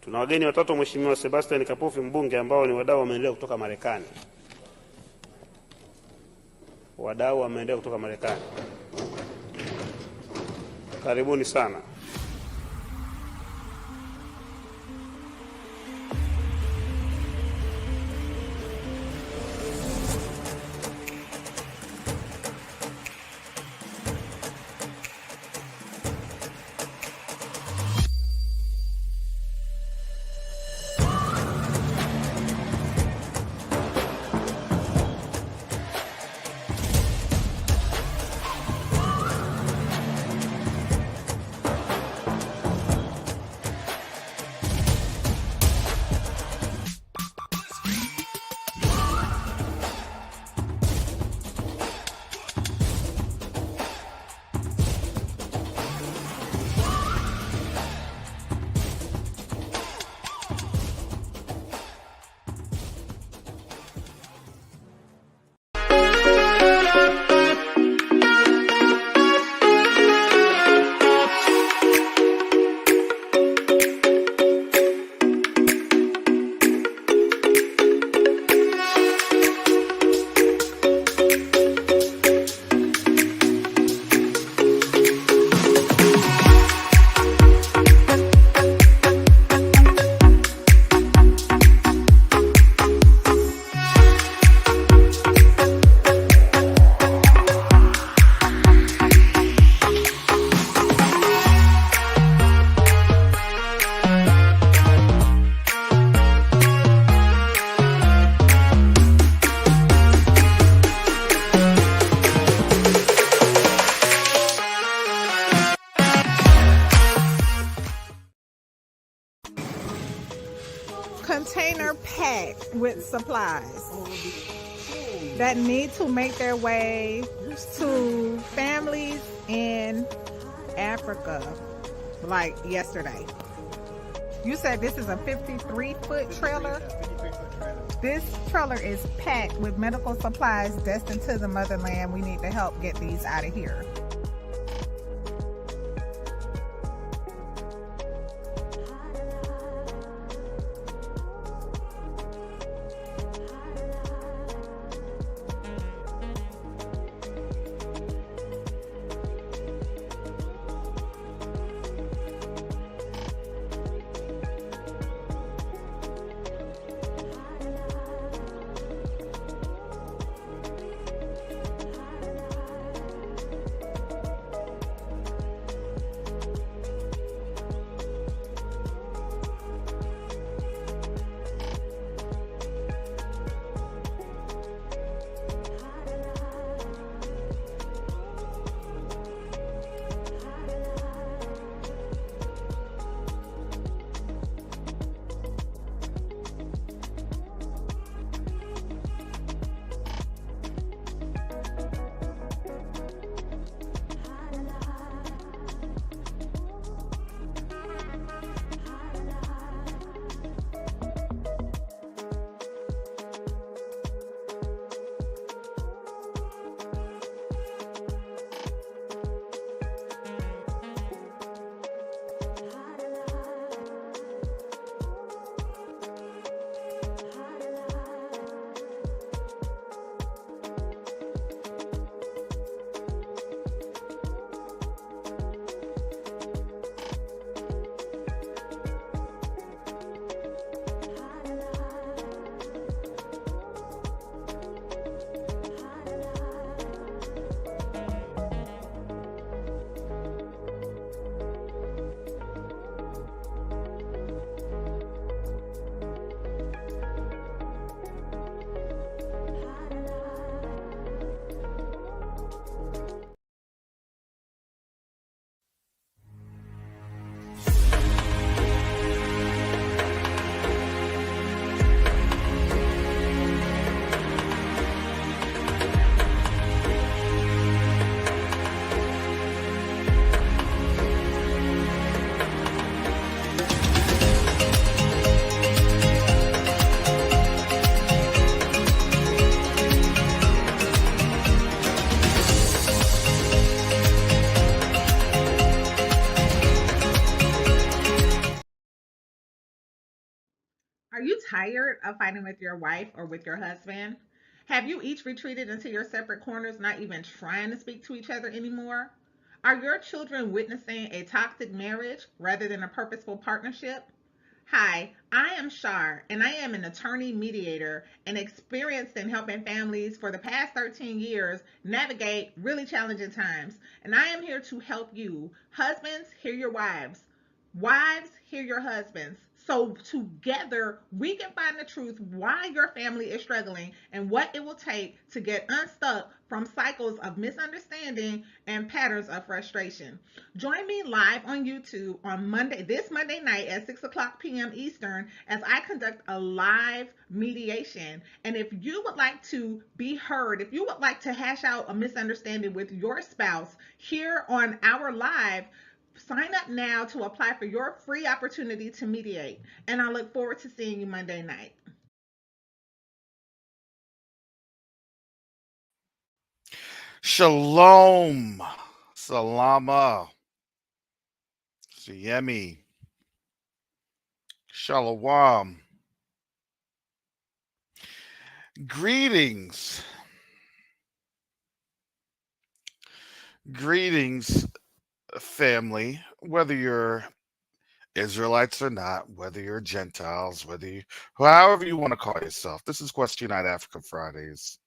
Tuna wageni watatu wa Mheshimiwa Sebastian Kapofi mbunge ambao ni wadau wa maendeleo kutoka Marekani. Wadau wa maendeleo kutoka Marekani. Karibuni sana. Container packed with supplies that need to make their way to families in Africa like yesterday. You said this is a 53-foot trailer? This trailer is packed with medical supplies destined to the motherland. We need to help get these out of here. Are you tired of fighting with your wife or with your husband? Have you each retreated into your separate corners, not even trying to speak to each other anymore? Are your children witnessing a toxic marriage rather than a purposeful partnership? Hi, I am Shar, and I am an attorney mediator and experienced in helping families for the past 13 years navigate really challenging times. And I am here to help you. Husbands, hear your wives. Wives, hear your husbands. So together we can find the truth why your family is struggling and what it will take to get unstuck from cycles of misunderstanding and patterns of frustration. Join me live on YouTube on this Monday night at 6 o'clock p.m. Eastern as I conduct a live mediation. And if you would like to be heard, if you would like to hash out a misunderstanding with your spouse here on our live, sign up now to apply for your free opportunity to mediate. And I look forward to seeing you Monday night. Shalom. Salama. Siyemi. Shalom. Greetings. Greetings, family. Whether you're Israelites or not, whether you're Gentiles, however you want to call yourself. This is Question Night Africa Fridays.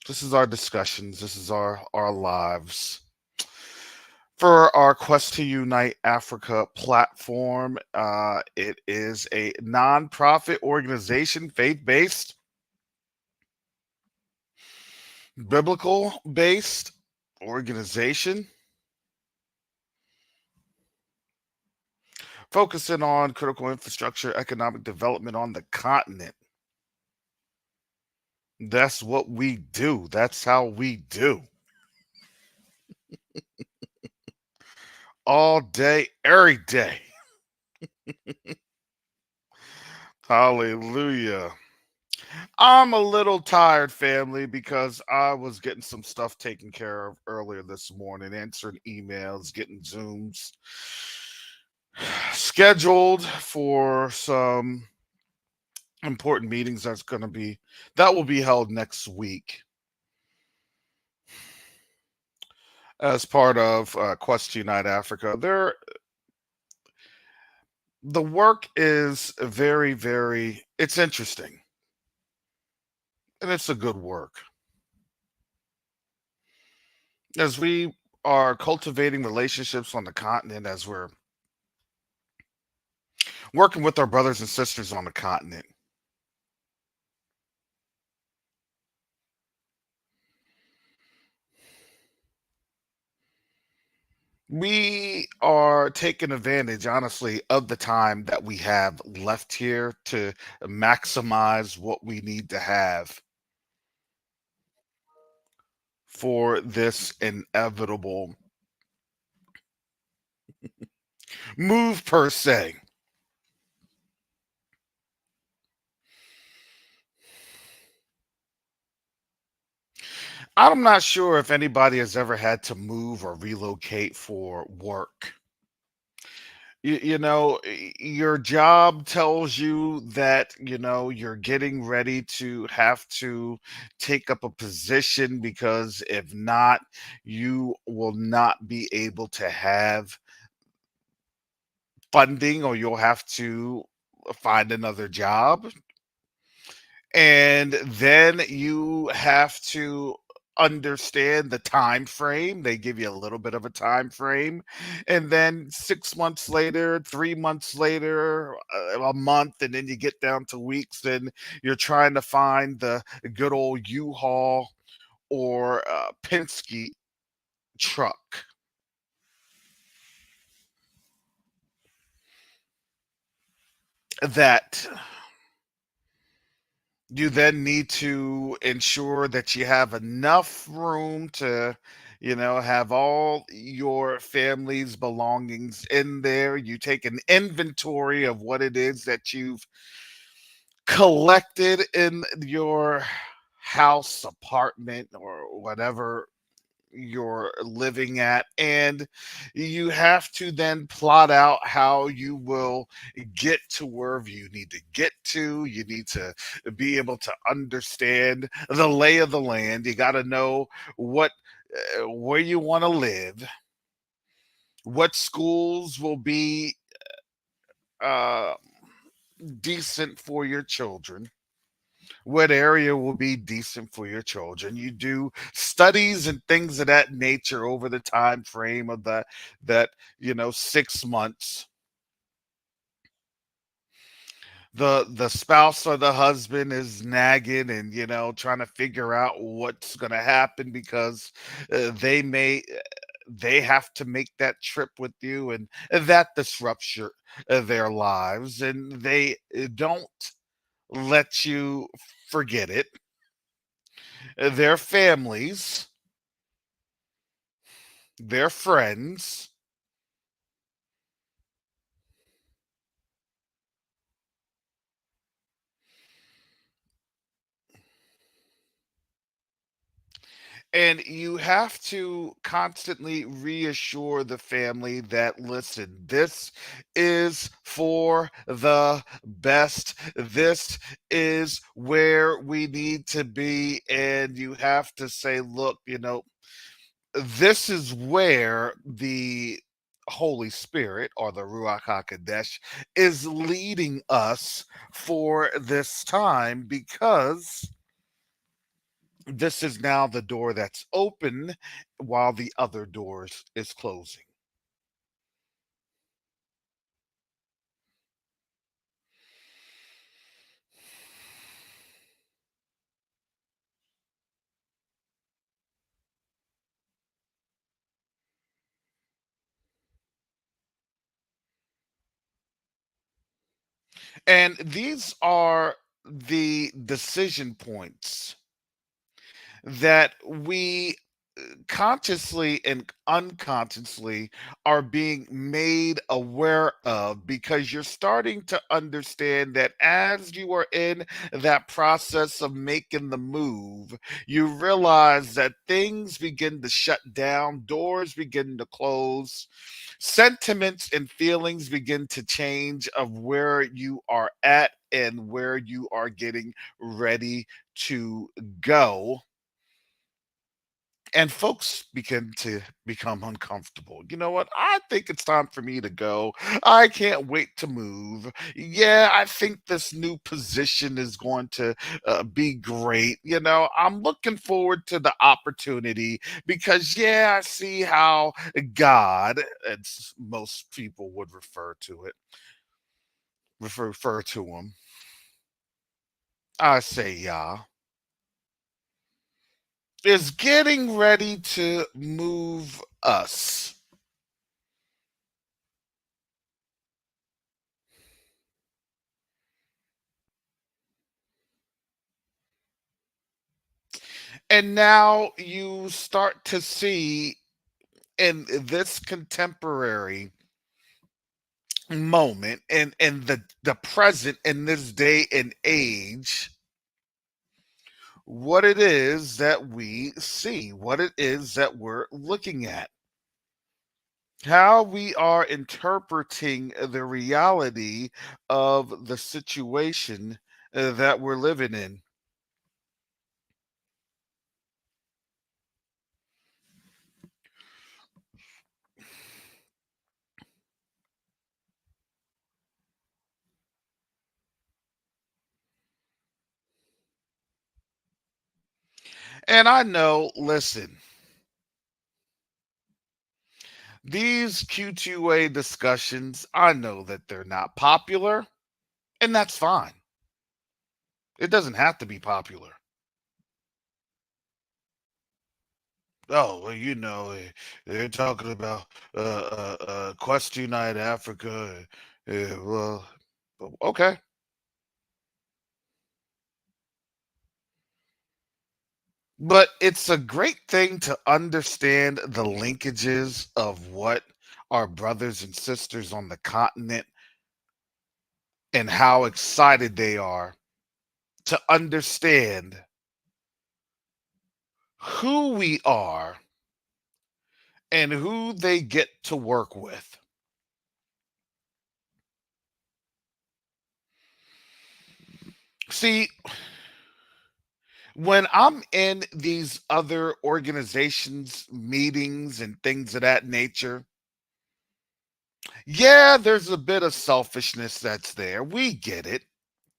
This is our discussions. This is our lives. For our Quest to Unite Africa platform, it is a nonprofit organization, faith-based, biblical-based organization, focusing on critical infrastructure, economic development on the continent. That's what we do. That's how we do. All day, every day. Hallelujah. I'm a little tired, family, because I was getting some stuff taken care of earlier this morning, answering emails, getting Zooms scheduled for some important meetings that will be held next week as part of Quest Unite Africa. The work is very, very, it's interesting, and it's a good work. As we are cultivating relationships on the continent, as we're working with our brothers and sisters on the continent, we are taking advantage, honestly, of the time that we have left here to maximize what we need to have for this inevitable move, per se. I'm not sure if anybody has ever had to move or relocate for work. Your job tells you that, you're getting ready to have to take up a position, because if not, you will not be able to have funding, or you'll have to find another job. And then you have to understand the time frame. They give you a little bit of a time frame, and then 6 months later, 3 months later, a month, and then you get down to weeks, and you're trying to find the good old U-Haul or Penske truck that you then need to ensure that you have enough room to, have all your family's belongings in there. You take an inventory of what it is that you've collected in your house, apartment, or whatever you're living at, and you have to then plot out how you will get to wherever you need to get to. You need to be able to understand the lay of the land. You got to know what where you want to live, what schools will be uh, decent for your children, what area will be decent for your children. You do studies and things of that nature over the time frame of that 6 months. The spouse or the husband is nagging and trying to figure out what's going to happen because they have to make that trip with you, and that disrupts their lives, and they don't let you forget it. Their families, their friends, and you have to constantly reassure the family that, listen, this is for the best. This is where we need to be. And you have to say, look, this is where the Holy Spirit, or the Ruach HaKodesh, is leading us for this time, because this is now the door that's open while the other doors is closing. And these are the decision points that we consciously and unconsciously are being made aware of, because you're starting to understand that as you are in that process of making the move, you realize that things begin to shut down, doors begin to close, sentiments and feelings begin to change of where you are at and where you are getting ready to go, and folks begin to become uncomfortable. You know what? I think it's time for me to go. I can't wait to move. Yeah, I think this new position is going to be great. I'm looking forward to the opportunity because, yeah, I see how God, as most people would refer to him. I say, yeah, is getting ready to move us. And now you start to see in this contemporary moment, and in the present, in this day and age, what it is that we see, what it is that we're looking at, how we are interpreting the reality of the situation that we're living in. And I know, listen, these Q2A discussions, I know that they're not popular, and that's fine. It doesn't have to be popular. Oh, well, they're talking about Quest Unite Africa. Well, okay. But it's a great thing to understand the linkages of what our brothers and sisters on the continent, and how excited they are to understand who we are and who they get to work with. See, when I'm in these other organizations, meetings, and things of that nature, yeah, there's a bit of selfishness that's there. We get it.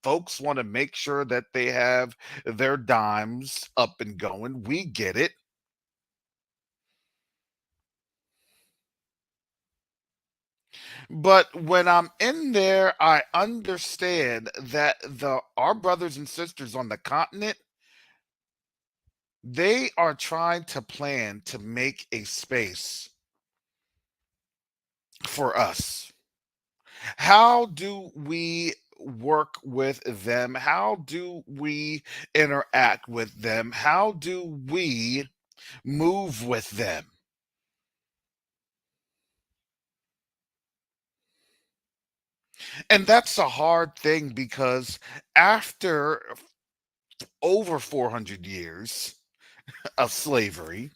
Folks want to make sure that they have their dimes up and going. We get it. But when I'm in there, I understand that the our brothers and sisters on the continent, they are trying to plan to make a space for us. How do we work with them? How do we interact with them? How do we move with them? And that's a hard thing because after over 400 years of slavery,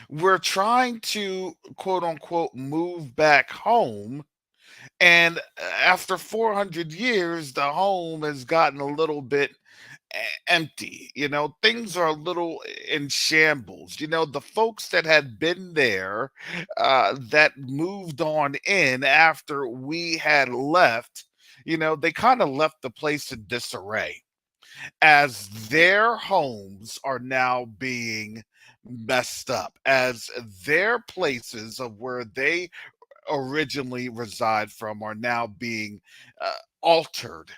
we're trying to quote unquote move back home. And after 400 years, the home has gotten a little bit empty. Things are a little in shambles. The folks that had been there, that moved on in after we had left, they kind of left the place in disarray as their homes are now being messed up, as their places of where they originally reside from are now being uh, altered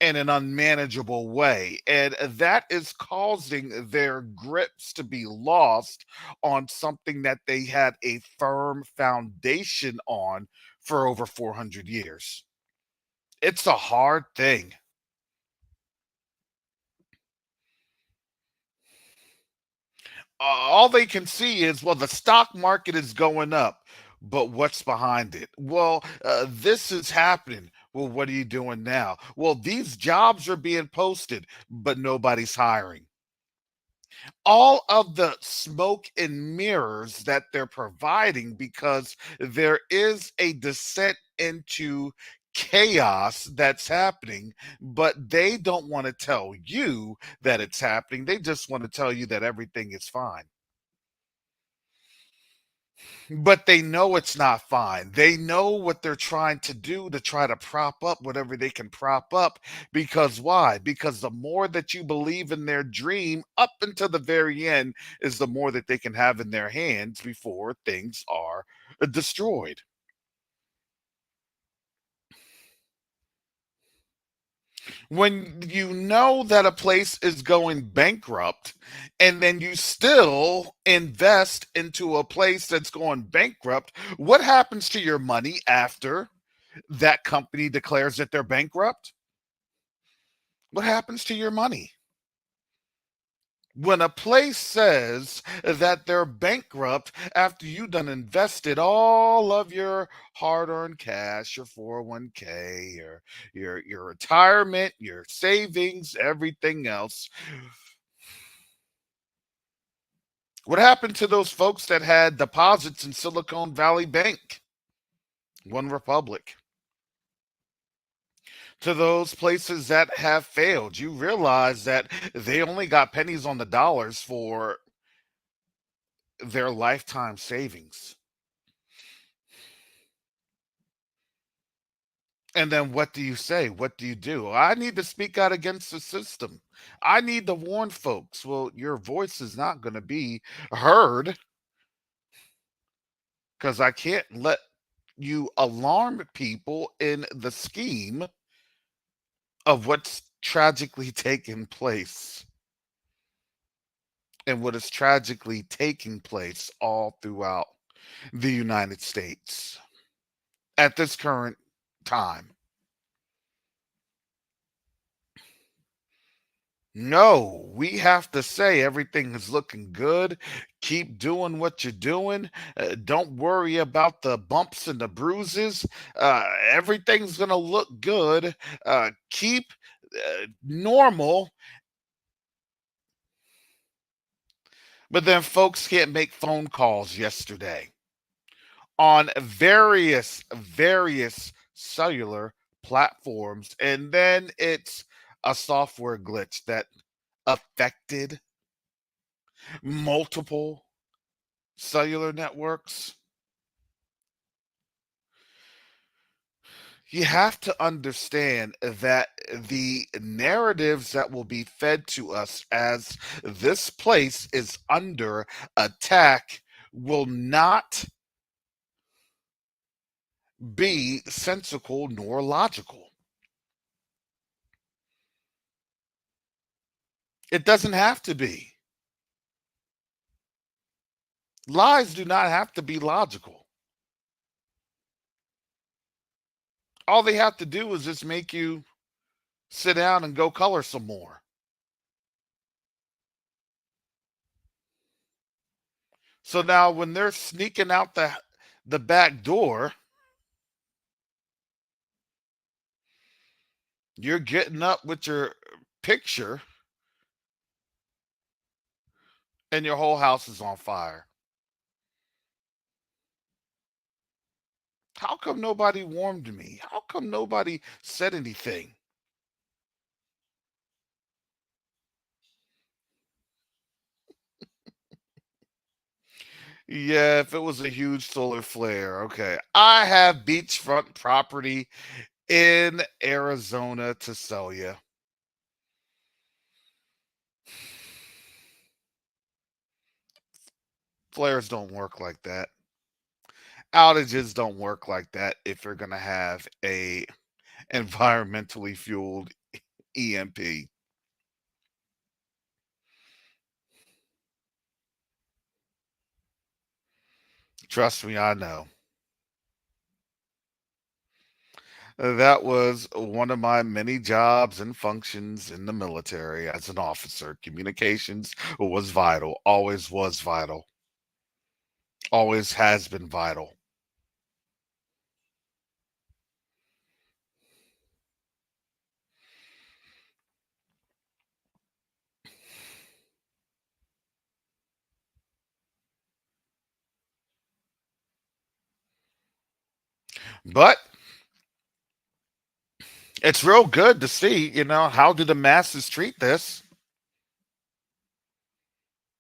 in an unmanageable way. And that is causing their grips to be lost on something that they had a firm foundation on for over 400 years. It's a hard thing. All they can see is, well, the stock market is going up, but what's behind it? Well, this is happening. Well, what are you doing now? Well, these jobs are being posted, but nobody's hiring. All of the smoke and mirrors that they're providing, because there is a descent into chaos that's happening, but they don't want to tell you that it's happening. They just want to tell you that everything is fine. But they know it's not fine. They know what they're trying to do to try to prop up whatever they can prop up. Because why? Because the more that you believe in their dream up until the very end is the more that they can have in their hands before things are destroyed. When you know that a place is going bankrupt and then you still invest into a place that's going bankrupt, what happens to your money after that company declares that they're bankrupt? What happens to your money? When a place says that they're bankrupt after you done invested all of your hard-earned cash, your 401k, your retirement, your savings, everything else, what happened to those folks that had deposits in Silicon Valley Bank, One Republic? To those places that have failed, you realize that they only got pennies on the dollars for their lifetime savings. And then what do you say? What do you do? I need to speak out against the system. I need to warn folks. Well, your voice is not going to be heard because I can't let you alarm people in the scheme of what's tragically taking place and what is tragically taking place all throughout the United States at this current time. No, we have to say everything is looking good. Keep doing what you're doing. Don't worry about the bumps and the bruises. Everything's going to look good. Keep normal. But then folks can't make phone calls yesterday on various cellular platforms, and then it's a software glitch that affected multiple cellular networks. You have to understand that the narratives that will be fed to us as this place is under attack will not be sensical nor logical. It doesn't have to be. Lies do not have to be logical. All they have to do is just make you sit down and go color some more. So now when they're sneaking out the back door, you're getting up with your picture and your whole house is on fire. How come nobody warned me? How come nobody said anything? Yeah, if it was a huge solar flare, okay. I have beachfront property in Arizona to sell you. Flares don't work like that. Outages don't work like that if you're going to have a environmentally fueled EMP. Trust me, I know. That was one of my many jobs and functions in the military as an officer. Communications was vital, always was vital, always has been vital. But it's real good to see, how do the masses treat this?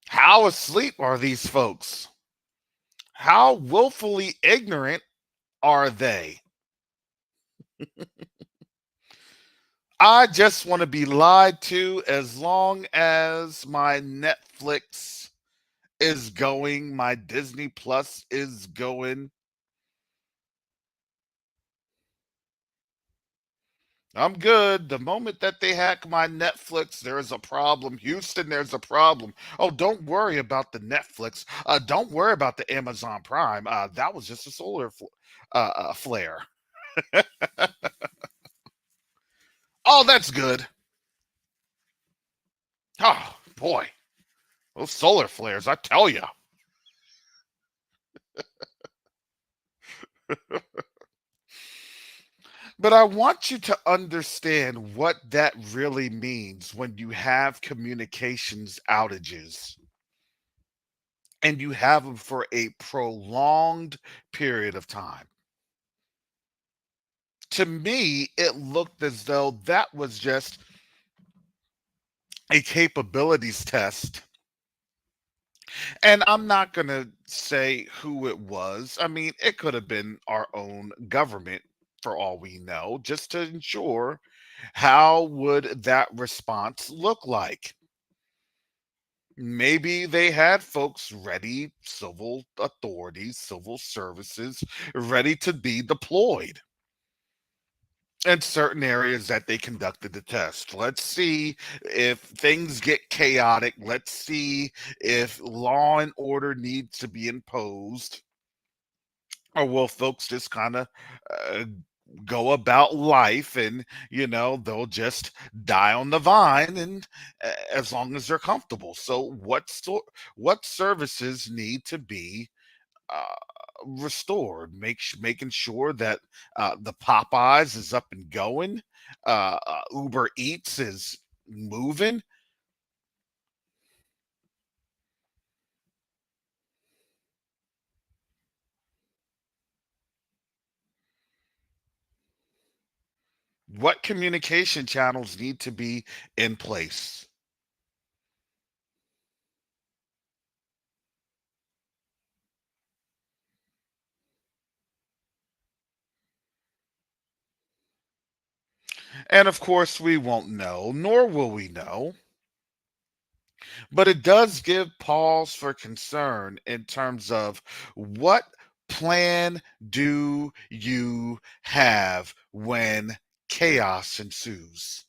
How asleep are these folks? How willfully ignorant are they? I just want to be lied to as long as my Netflix is going, my Disney Plus is going. I'm good. The moment that they hack my Netflix, there's a problem. Houston, there's a problem. Oh, don't worry about the Netflix. Don't worry about the Amazon Prime. That was just a flare. Oh, that's good. Oh, boy. Those solar flares, I tell you. But I want you to understand what that really means when you have communications outages and you have them for a prolonged period of time. To me, it looked as though that was just a capabilities test. And I'm not going to say who it was. I mean, it could have been our own government for all we know, just to ensure how would that response look like. Maybe they had folks ready, civil authorities, civil services, ready to be deployed in certain areas that they conducted the test. Let's see if things get chaotic. Let's see if law and order needs to be imposed. Or will folks just kind of uh, go about life and, they'll just die on the vine and as long as they're comfortable. So what services need to be restored, making sure that the Popeyes is up and going, Uber Eats is moving. What communication channels need to be in place? And of course, we won't know, nor will we know, but it does give pause for concern in terms of what plan do you have when chaos ensues?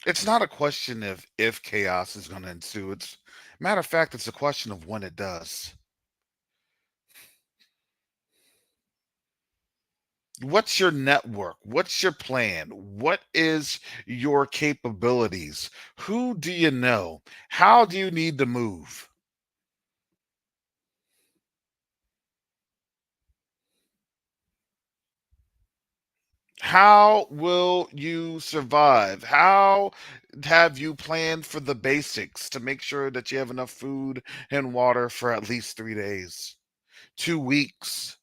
It's not a question of if chaos is going to ensue. It's matter of fact, it's a question of when it does. What's your network? What's your plan? What is your capabilities? Who do you know? How do you need to move? How will you survive? How have you planned for the basics to make sure that you have enough food and water for at least 3 days, 2 weeks?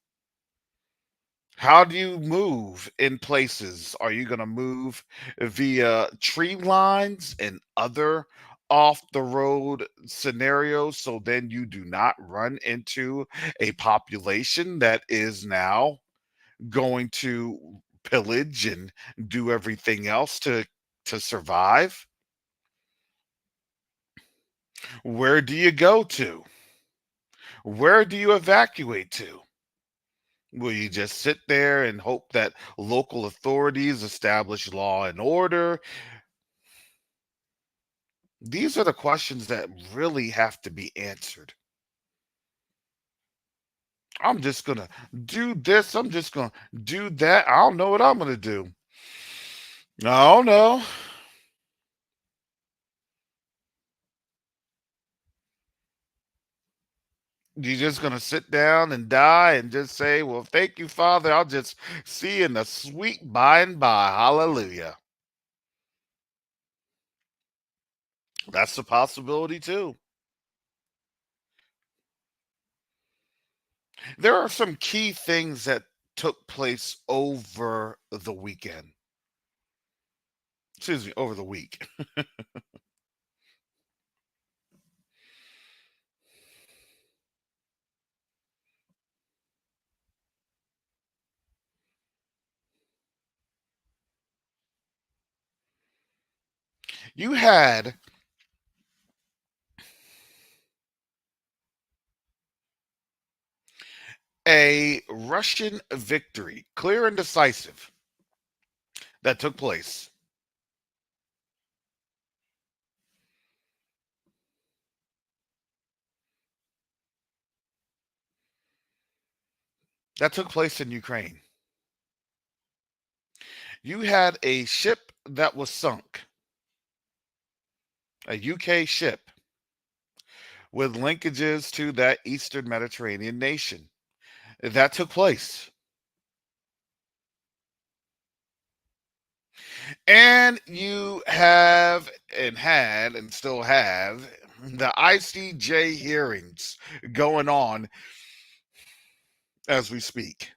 How do you move in places? Are you going to move via tree lines and other off the road scenarios so then you do not run into a population that is now going to pillage and do everything else to survive? Where do you go to? Where do you evacuate to? Will you just sit there and hope that local authorities establish law and order? These are the questions that really have to be answered. I'm just going to do this. I'm just going to do that. I don't know what I'm going to do. No, no. You're just going to sit down and die and just say, well, thank you, Father. I'll just see you in the sweet by and by. Hallelujah. That's a possibility too. There are some key things that took place over the weekend. Excuse me, over the week. You had a Russian victory, clear and decisive, that took place. That took place in Ukraine. You had a ship that was sunk, a UK ship with linkages to that Eastern Mediterranean nation. That took place. And you have and had and still have the ICJ hearings going on as we speak.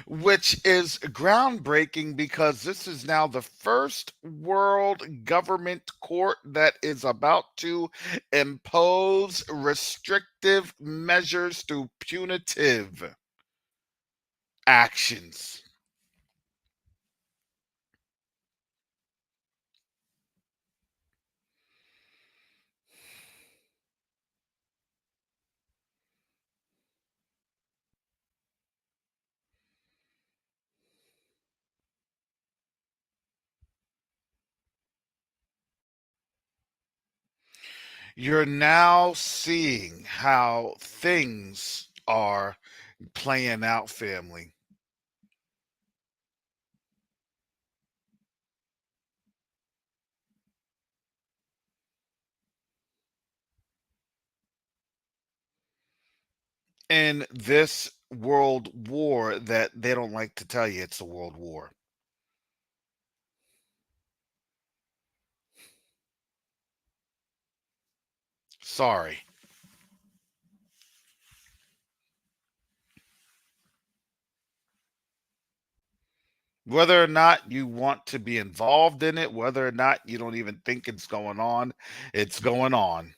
Which is groundbreaking because this is now the first world government court that is about to impose restrictive measures through punitive actions. You're now seeing how things are playing out, family. in this world war that they don't like to tell you it's a world war. Sorry. Whether or not you want to be involved in it, whether or not you don't even think it's going on, it's going on.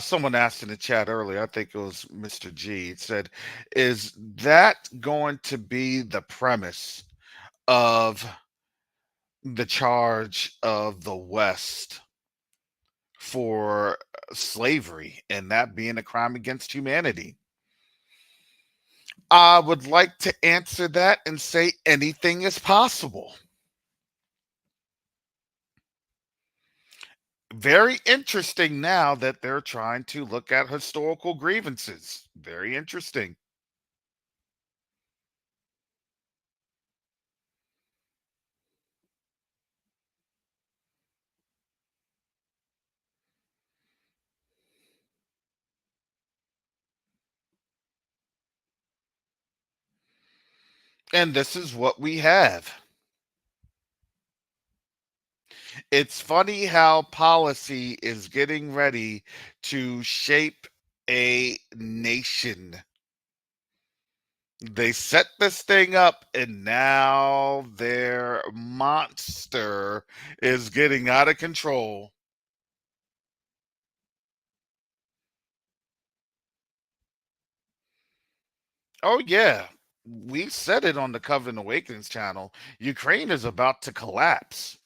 Someone asked in the chat earlier, I think it was Mr. G, it said, is that going to be the premise of the charge of the West for slavery and that being a crime against humanity? I would like to answer that and say anything is possible. Very interesting now that they're trying to look at historical grievances. Very interesting. And this is what we have. It's funny how policy is getting ready to shape a nation. They set this thing up, and now their monster is getting out of control. Oh, yeah. We said it on the Covenant Awakens channel. Ukraine is about to collapse.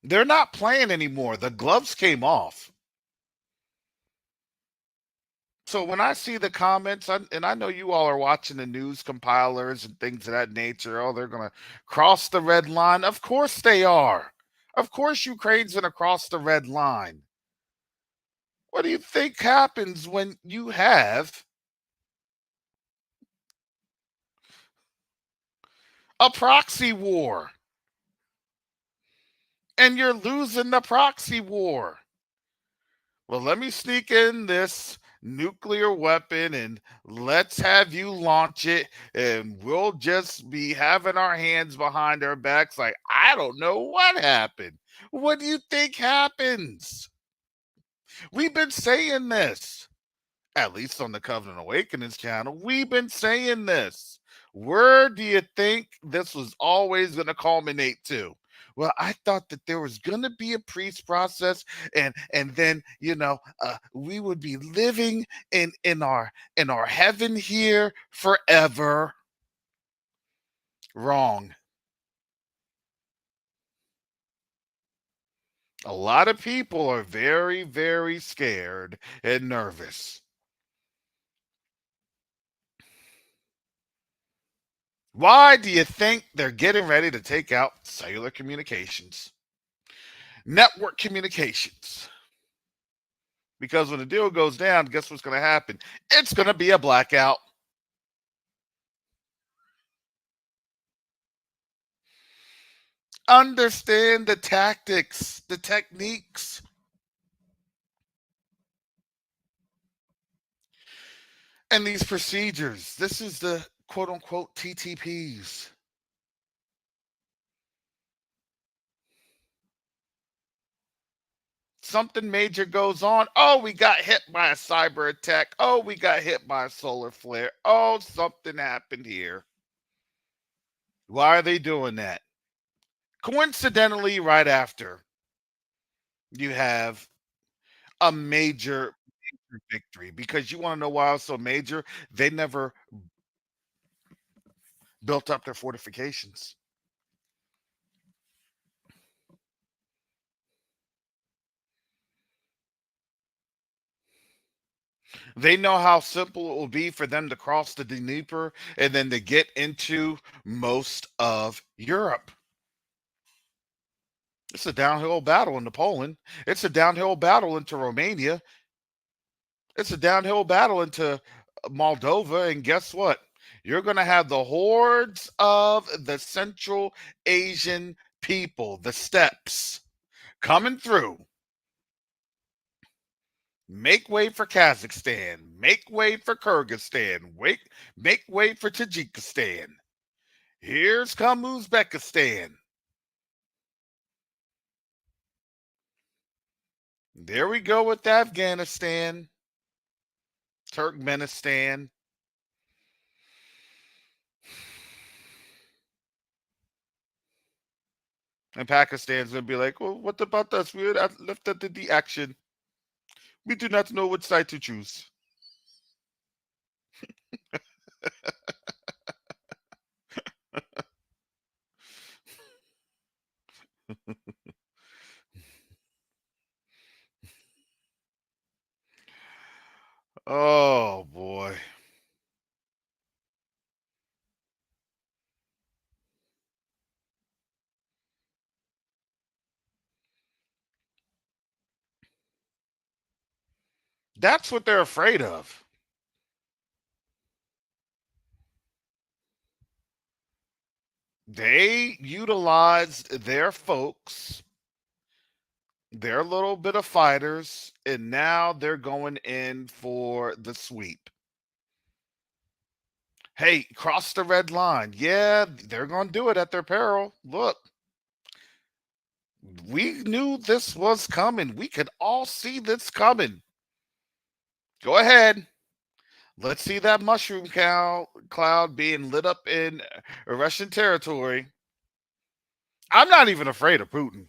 They're not playing anymore. The gloves came off. So when I see the comments, and I know you all are watching the news compilers and things of that nature, oh, they're going to cross the red line. Of course they are. Of course Ukraine's going to cross the red line. What do you think happens when you have a proxy war and you're losing the proxy war? Well, let me sneak in this nuclear weapon and let's have you launch it, and we'll just be having our hands behind our backs like, I don't know what happened. What do you think happens? We've been saying this, at least on the Covenant Awakenings channel. We've been saying this. Where do you think this was always going to culminate to? Well, I thought that there was going to be a peace process, and then we would be living in our heaven here forever. Wrong. A lot of people are very, very scared and nervous. Why do you think they're getting ready to take out cellular communications, network communications? Because when the deal goes down, guess what's going to happen? It's going to be a blackout. Understand the tactics, the techniques. And these procedures. This is the quote unquote TTPs. Something major goes on. Oh, we got hit by a cyber attack. Oh, we got hit by a solar flare. Oh, something happened here. Why are they doing that? Coincidentally, right after you have a major victory, because you want to know why it's so major? They never built up their fortifications. They know how simple it will be for them to cross the Dnieper and then to get into most of Europe. It's a downhill battle into Poland. It's a downhill battle into Romania. It's a downhill battle into Moldova, and guess what? You're going to have the hordes of the Central Asian people, the steppes, coming through. Make way for Kazakhstan. Make way for Kyrgyzstan. Make way for Tajikistan. Here's come Uzbekistan. There we go with Afghanistan, Turkmenistan. And Pakistan's going to be like, well, what about us? We left at the action. We do not know which side to choose. Oh, boy. That's what they're afraid of. They utilized their folks, their little bit of fighters, and now they're going in for the sweep. Hey, cross the red line. Yeah, they're going to do it at their peril. Look, we knew this was coming. We could all see this coming. Go ahead. Let's see that mushroom cloud being lit up in Russian territory. I'm not even afraid of Putin.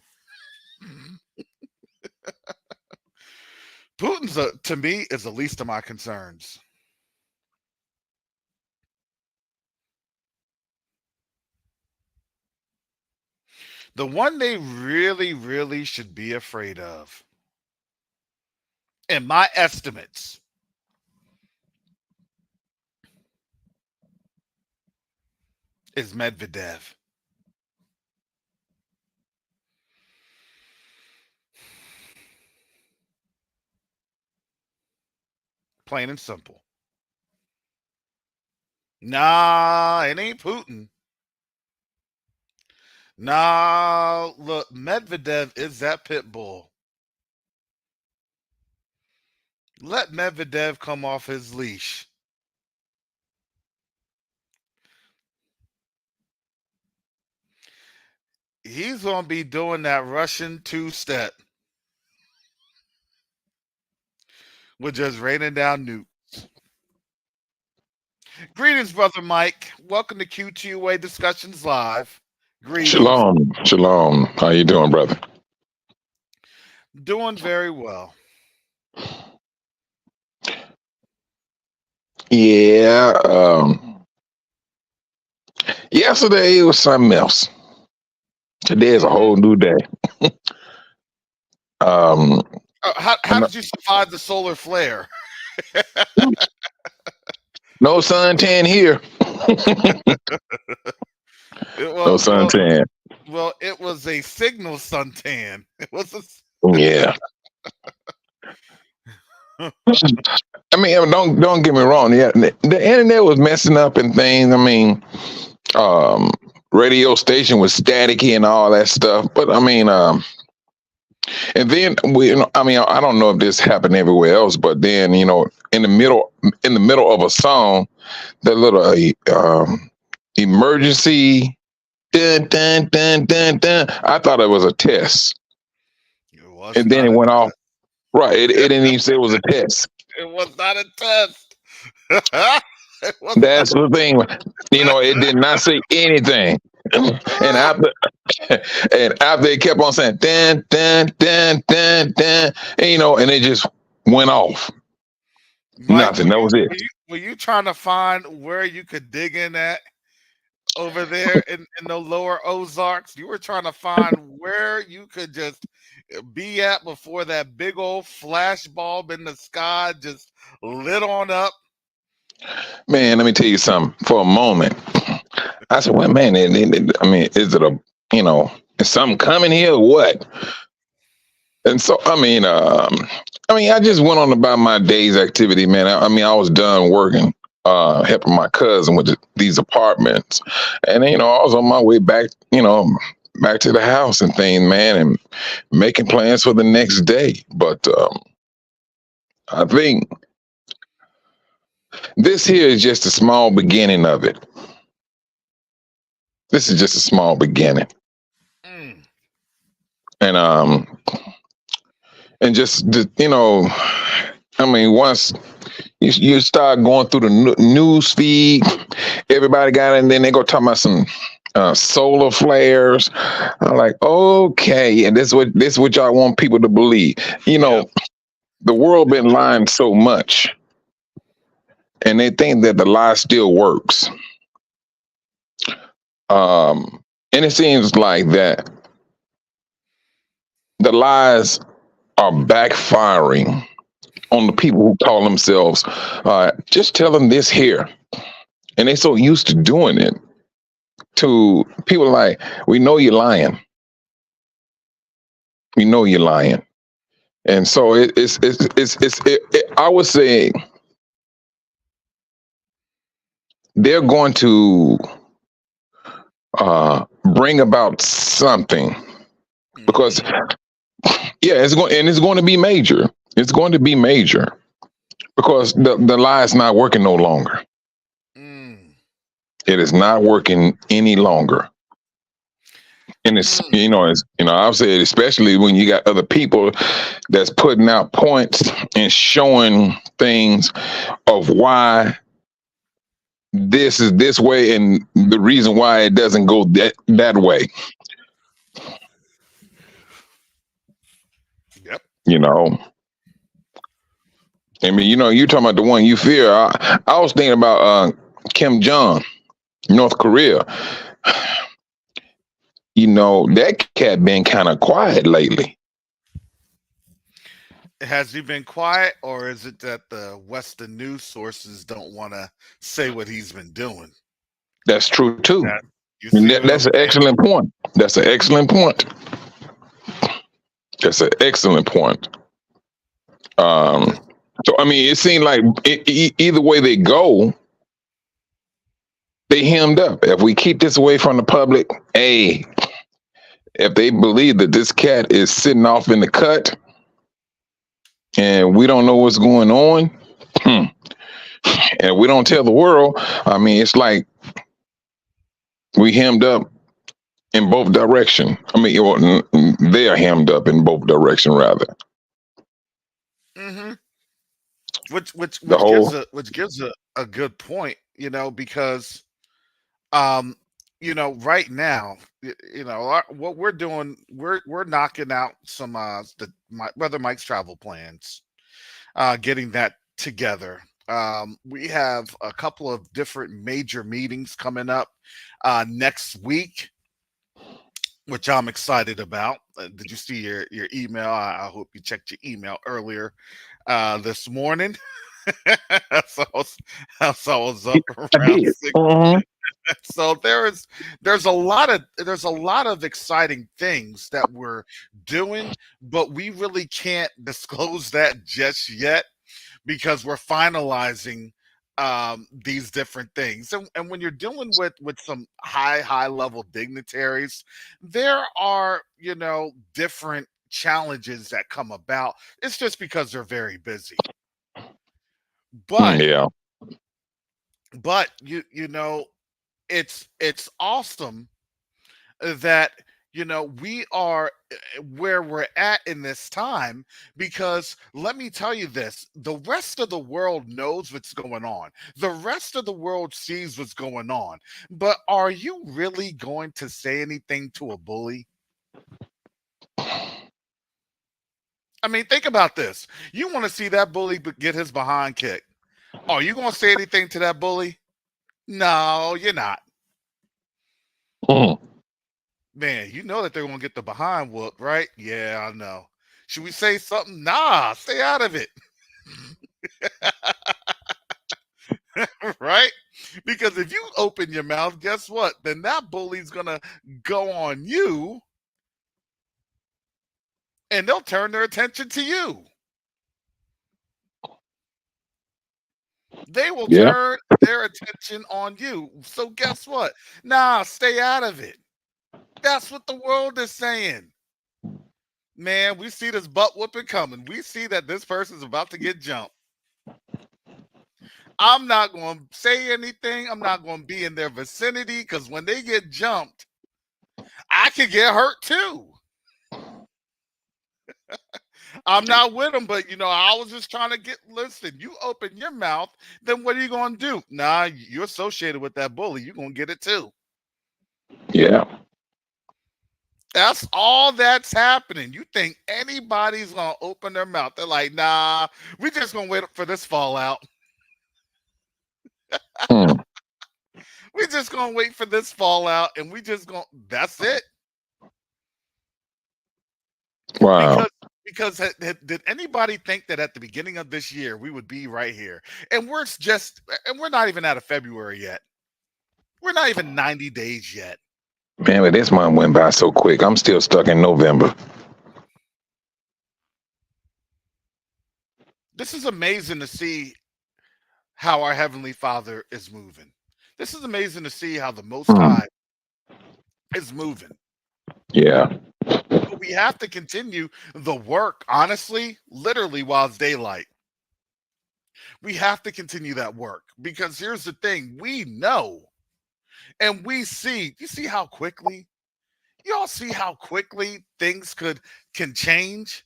Putin's, to me, is the least of my concerns. The one they really, really should be afraid of, in my estimates, is Medvedev. Plain and simple. Nah, it ain't Putin. Nah, look, Medvedev is that pit bull. Let Medvedev come off his leash. He's going to be doing that Russian two-step with just raining down nukes. Greetings, Brother Mike. Welcome to Q2UA Discussions Live. Greetings. Shalom. Shalom. How you doing, brother? Doing very well. Yeah. Yesterday it was something else. Today is a whole new day. How did you survive the solar flare? No suntan here. No suntan. Well, it was a signal suntan. It was Yeah. I mean, don't get me wrong. Yeah, the internet was messing up and things. I mean, radio station was staticky and all that stuff. But I mean, and then I mean, I don't know if this happened everywhere else, but then in the middle of a song, that little emergency dun dun dun dun dun. I thought it was a test, and then it went off. Right, it didn't even say it was a test. It was not a test. That's the thing. It did not say anything. And after it kept on saying dan dan dan dan dan, and it just went off. Mike, nothing. That was it. Were you trying to find where you could dig in at over there in the lower Ozarks? You were trying to find where you could just be at before that big old flash bulb in the sky just lit on up? Man, let me tell you something. For a moment, I said, well, man, I mean, is it is something coming here or what? And so, I just went on about my day's activity, man. I was done working, helping my cousin with these apartments, and I was on my way back, back to the house and things, man, and making plans for the next day. But I think this here is just a small beginning of it. This is just a small beginning, Mm. and just once you start going through the news feed, everybody got it, and then they go talk about some solar flares. I'm like, okay, and this is what y'all want people to believe. Yeah. The world been lying so much, and they think that the lie still works. And it seems like that the lies are backfiring on the people who call themselves just tell them this here, and they so used to doing it to people like, we know you're lying, we know you're lying. And so I would say they're going to bring about something, because it's going to be major. It's going to be major because the lie is not working no longer. Mm. It is not working any longer. And I'll say it, especially when you got other people that's putting out points and showing things of why this is this way and the reason why it doesn't go that way. Yep. You're talking about the one you fear. I was thinking about Kim Jong, North Korea. That cat been kind of quiet lately. Has he been quiet, or is it that the Western news sources don't want to say what he's been doing? That's true too. That's an excellent point. That's an excellent point. That's an excellent point. So it seemed like either way they go, they hemmed up. If we keep this away from the public, if they believe that this cat is sitting off in the cut and we don't know what's going on, and we don't tell the world, it's like we hemmed up in both directions. They are hemmed up in both directions, rather. Mm-hmm. Which gives a good point, because right now, what we're doing, we're knocking out some my brother Mike's travel plans, getting that together. We have a couple of different major meetings coming up next week, which I'm excited about. Did you see your email? I hope you checked your email earlier this morning. so I was up around 6. So there's a lot of exciting things that we're doing, but we really can't disclose that just yet because we're finalizing these different things. And when you're dealing with some high level dignitaries, there are different challenges that come about. It's just because they're very busy. But yeah. But it's awesome that we are where we're at in this time, because let me tell you this, the rest of the world knows what's going on, the rest of the world sees what's going on, but are you really going to say anything to a bully? Think about this. You want to see that bully get his behind kicked. Are you going to say anything to that bully? No, you're not. Man, you know that they're going to get the behind whoop, right? Yeah, I know. Should we say something? Nah, stay out of it. Right? Because if you open your mouth, guess what? Then that bully's going to go on you and they'll turn their attention to you. They will Yeah. turn their attention on you. So guess what? Nah, stay out of it. That's what the world is saying. Man, we see this butt whooping coming. We see that this person's about to get jumped. I'm not going to say anything. I'm not going to be in their vicinity because when they get jumped, I could get hurt too. I'm not with them, but I was just trying to listen, you open your mouth, then what are you going to do? Nah, you're associated with that bully. You're going to get it too. Yeah. That's all that's happening. You think anybody's going to open their mouth? They're like, nah, we're just going to wait for this fallout. We're just going to wait for this fallout, and that's it. Wow. Because did anybody think that at the beginning of this year we would be right here? And we're not even out of February yet. We're not even 90 days yet. Man, but this month went by so quick. I'm still stuck in November. This is amazing to see how our Heavenly Father is moving. This is amazing to see how the Most High is moving. Yeah. But we have to continue the work, honestly, literally while it's daylight. We have to continue that work because here's the thing. We know and we see, you see how quickly, y'all see how quickly things can change?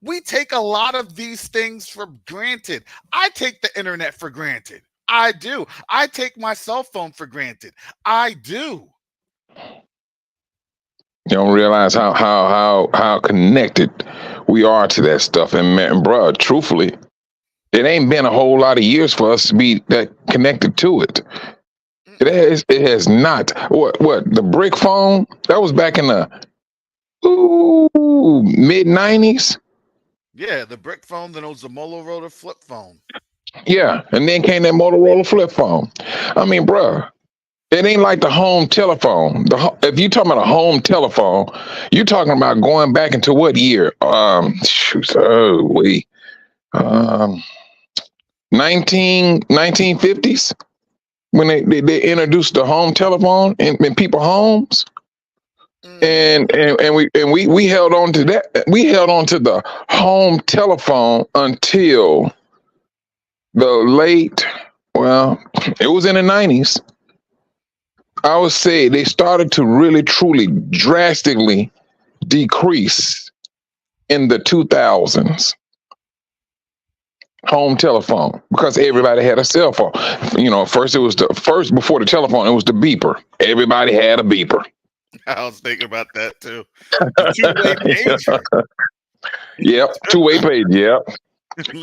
We take a lot of these things for granted. I take the internet for granted. I do. I take my cell phone for granted. I do. You don't realize how connected we are to that stuff. And man, bro, truthfully, it ain't been a whole lot of years for us to be that connected to it. It has not. What the brick phone? That was back in the mid 90s. Yeah, the brick phone, then it was the Motorola flip phone. Yeah, and then came that Motorola flip phone. I mean, bruh, it ain't like the home telephone. If you're talking about a home telephone, you're talking about going back into what year? 1950s when they introduced the home telephone in people's homes. And we held on to that. We held on to the home telephone until the late, it was in the 90s. I would say they started to really, truly, drastically decrease in the 2000s. Home telephone, because everybody had a cell phone. First before the telephone, it was the beeper. Everybody had a beeper. I was thinking about that too. The two-way pager. Yep, two-way page. Yep,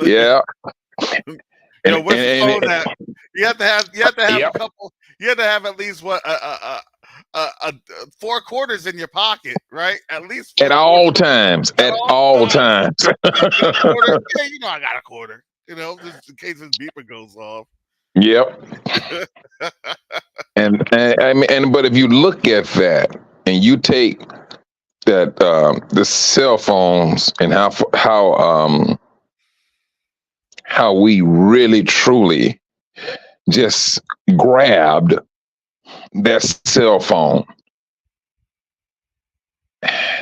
yeah. What's the phone that you have to have a couple. You have to have at least 4 quarters in your pocket, right? At least at all times. At all times. Yeah, I got a quarter. Just in case this beeper goes off. Yep. But if you look at that and you take that the cell phones and how we really truly just grabbed that cell phone,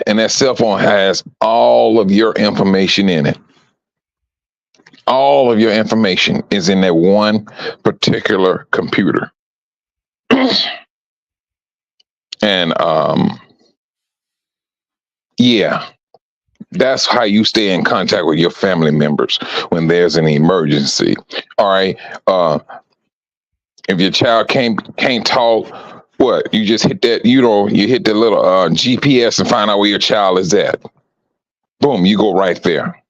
and that cell phone has all of your information in it. All of your information is in that one particular computer. And that's how you stay in contact with your family members when there's an emergency. All right. If your child can't talk, you just hit that, you hit the little GPS and find out where your child is at. Boom, you go right there.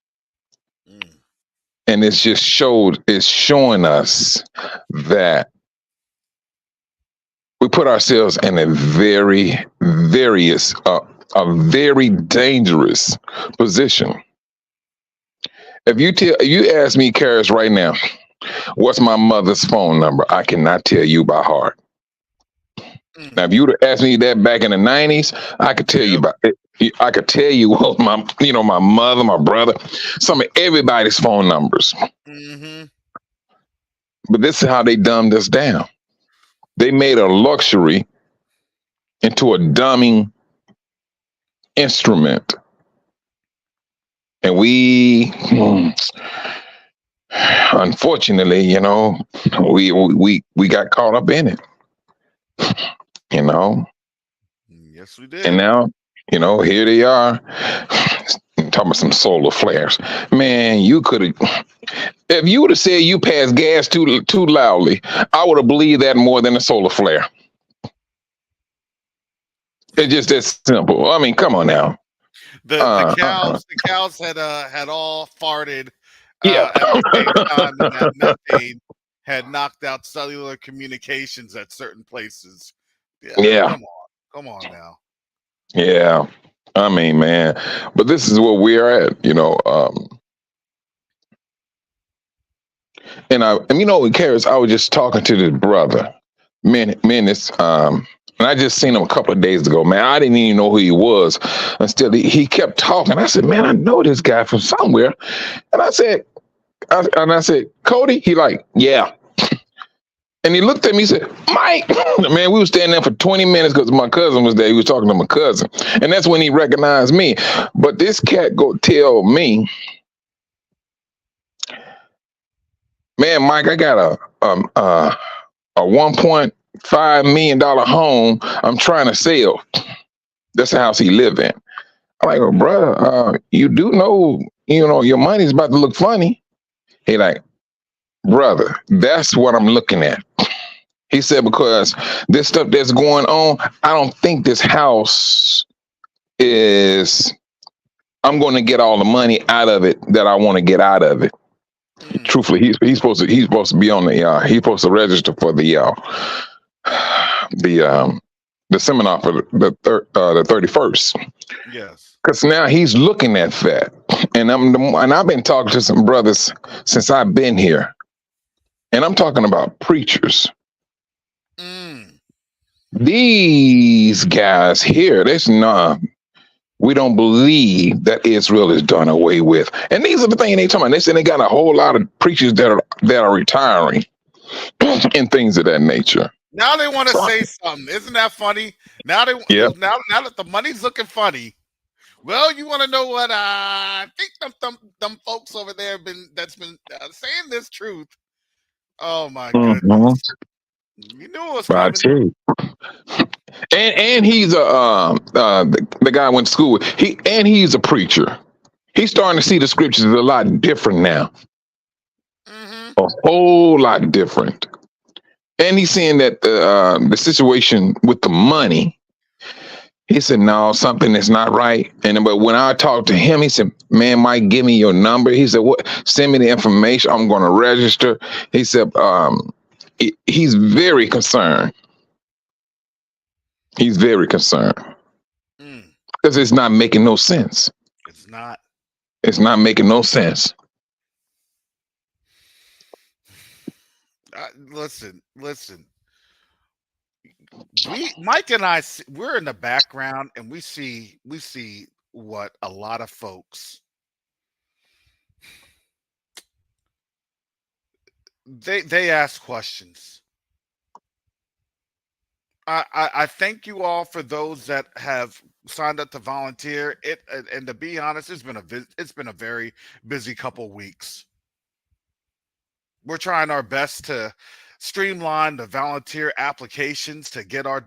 And it's showing us that we put ourselves in a very dangerous position. If you ask me, Karis, right now, what's my mother's phone number? I cannot tell you by heart. Now, if you would have asked me that back in the 90s, I could tell you about it. I could tell you what my mother, my brother, some of everybody's phone numbers. Mm-hmm. But this is how they dumbed us down. They made a luxury into a dumbing instrument. And we, unfortunately, we got caught up in it. Yes, we did. And now, here they are talking about some solar flares. Man, you could have, if you would have said you passed gas too loudly, I would have believed that more than a solar flare. It's just that simple. I mean, come on now. The cows had all farted Yeah. at the same time, and that methane had knocked out cellular communications at certain places. Yeah. Come on now. Yeah. I mean, man, but this is where we're at, and Karis, I was just talking to this brother, and I just seen him a couple of days ago, man. I didn't even know who he was. And still, he kept talking. I said, man, I know this guy from somewhere. And I said, Cody? He like, yeah. And he looked at me, he said, Mike. Man, we were standing there for 20 minutes because my cousin was there. He was talking to my cousin. And that's when he recognized me. But this cat go tell me, man, Mike, I got a $1.5 million home I'm trying to sell. That's the house he live in. I'm like, well, brother, you do know, your money's about to look funny. He like, brother, that's what I'm looking at. He said, because this stuff that's going on, I don't think this house I'm going to get all the money out of it that I want to get out of it. Truthfully, he's supposed to be on the he's supposed to register for the seminar for the 31st. Yes. Because now he's looking at that, and I've been talking to some brothers since I've been here, and I'm talking about preachers. These guys here, we don't believe that Israel is done away with. And these are the things they talking about. They say they got a whole lot of preachers that are retiring and things of that nature. Now they want to say something. Isn't that funny? Now now that the money's looking funny. Well, you want to know what I think them folks over there that's been saying this truth. Oh my goodness. You knew it was coming. And he's the guy I went to school with. He's a preacher. He's starting to see the scriptures a lot different now. A whole lot different. And he's seeing that the situation with the money, he said, no, something is not right. But when I talked to him, he said, man, Mike, give me your number. He said, what? Send me the information. I'm going to register. He said, he's very concerned. He's very concerned because it's not making no sense. It's not. It's not making no sense. Listen. Mike and I, we're in the background, and we see what a lot of folks they ask questions. I thank you all for those that have signed up to volunteer. And to be honest, it's been a very busy couple weeks. We're trying our best to streamline the volunteer applications to get our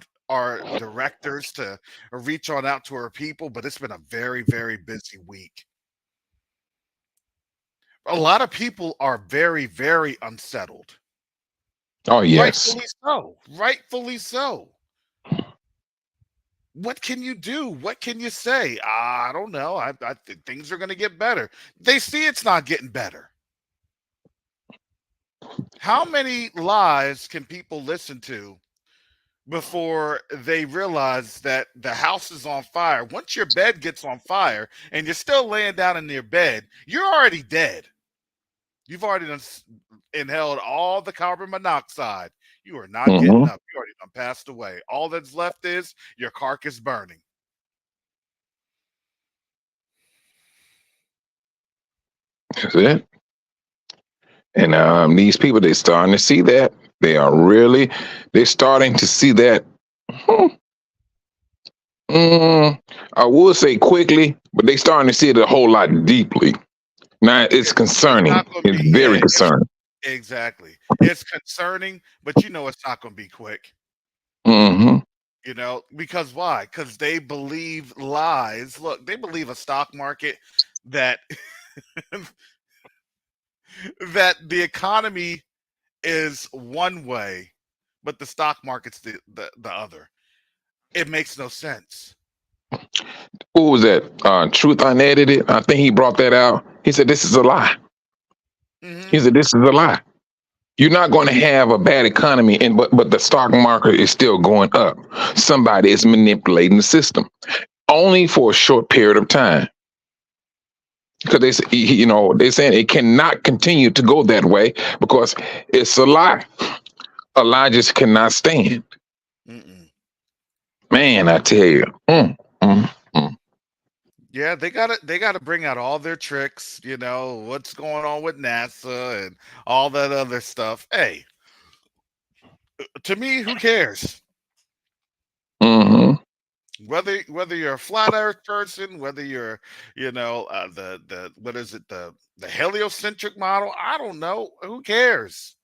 directors to reach on out to our people, but it's been a very, very busy week. A lot of people are very, very unsettled. Oh, yes. Rightfully so. What can you do? What can you say? I don't know. I think things are going to get better. They see it's not getting better. How many lies can people listen to before they realize that the house is on fire? Once your bed gets on fire and you're still laying down in your bed, you're already dead. You've already inhaled all the carbon monoxide. You are not getting up. You already done passed away. All that's left is your carcass burning. That's it. And these people, they're starting to see that. They're starting to see that. I would say quickly, but they're starting to see it a whole lot deeply. Now it's concerning. It's very concerning. Exactly. It's concerning, but you know it's not going to be quick. Mm-hmm. You know, because why? Because they believe lies. Look, they believe a stock market that that the economy is one way, but the stock market's the other. It makes no sense. Who was that? Truth Unedited. I think he brought that out. He said this is a lie. He said this is a lie. You're not going to have a bad economy, but the stock market is still going up. Somebody is manipulating the system, only for a short period of time. Because they're saying it cannot continue to go that way because it's a lie. A lie just cannot stand. Man, I tell you. Yeah, they gotta bring out all their tricks, you know, what's going on with NASA and all that other stuff. Hey, to me, who cares? Whether you're a flat earth person, whether you're, the what is it, the heliocentric model, I don't know. Who cares?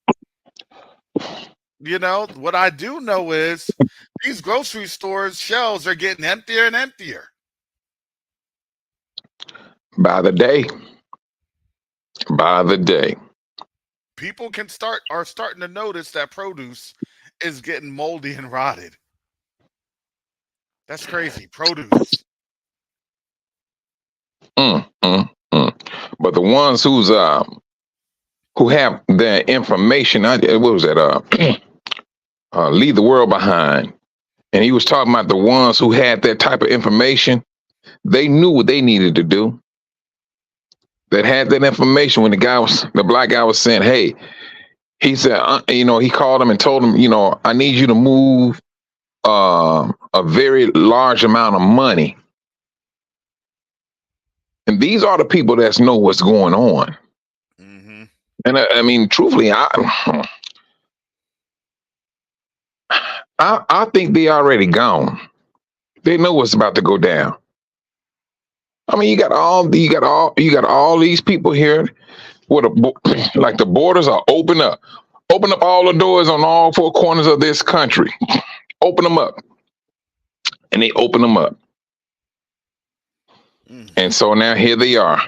You know, what I do know is these grocery stores shelves are getting emptier and emptier. By the day. By the day. People are starting to notice that produce is getting moldy and rotted. That's crazy. Produce. But the ones who have their information, what was that? Leave the World Behind. And he was talking about the ones who had that type of information. They knew what they needed to do. That had that information when the black guy was saying, hey, he said, he called him and told him, I need you to move a very large amount of money. And these are the people that know what's going on. And I mean, truthfully, I think they already gone. They know what's about to go down. I mean, you got all these people here with like the borders are open up. Open up all the doors on all four corners of this country. Open them up. And they open them up. And so now here they are.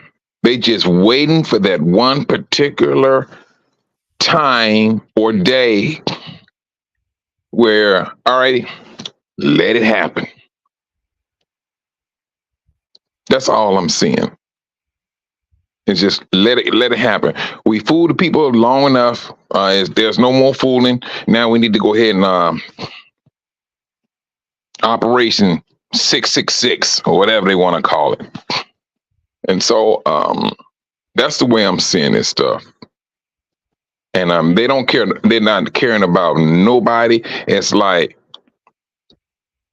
They just waiting for that one particular time or day where, all right, let it happen. That's all I'm seeing. It's just let it happen. We fooled the people long enough. There's no more fooling. Now we need to go ahead and Operation 666 or whatever they want to call it. And so that's the way I'm seeing this stuff. And they don't care. They're not caring about nobody. It's like,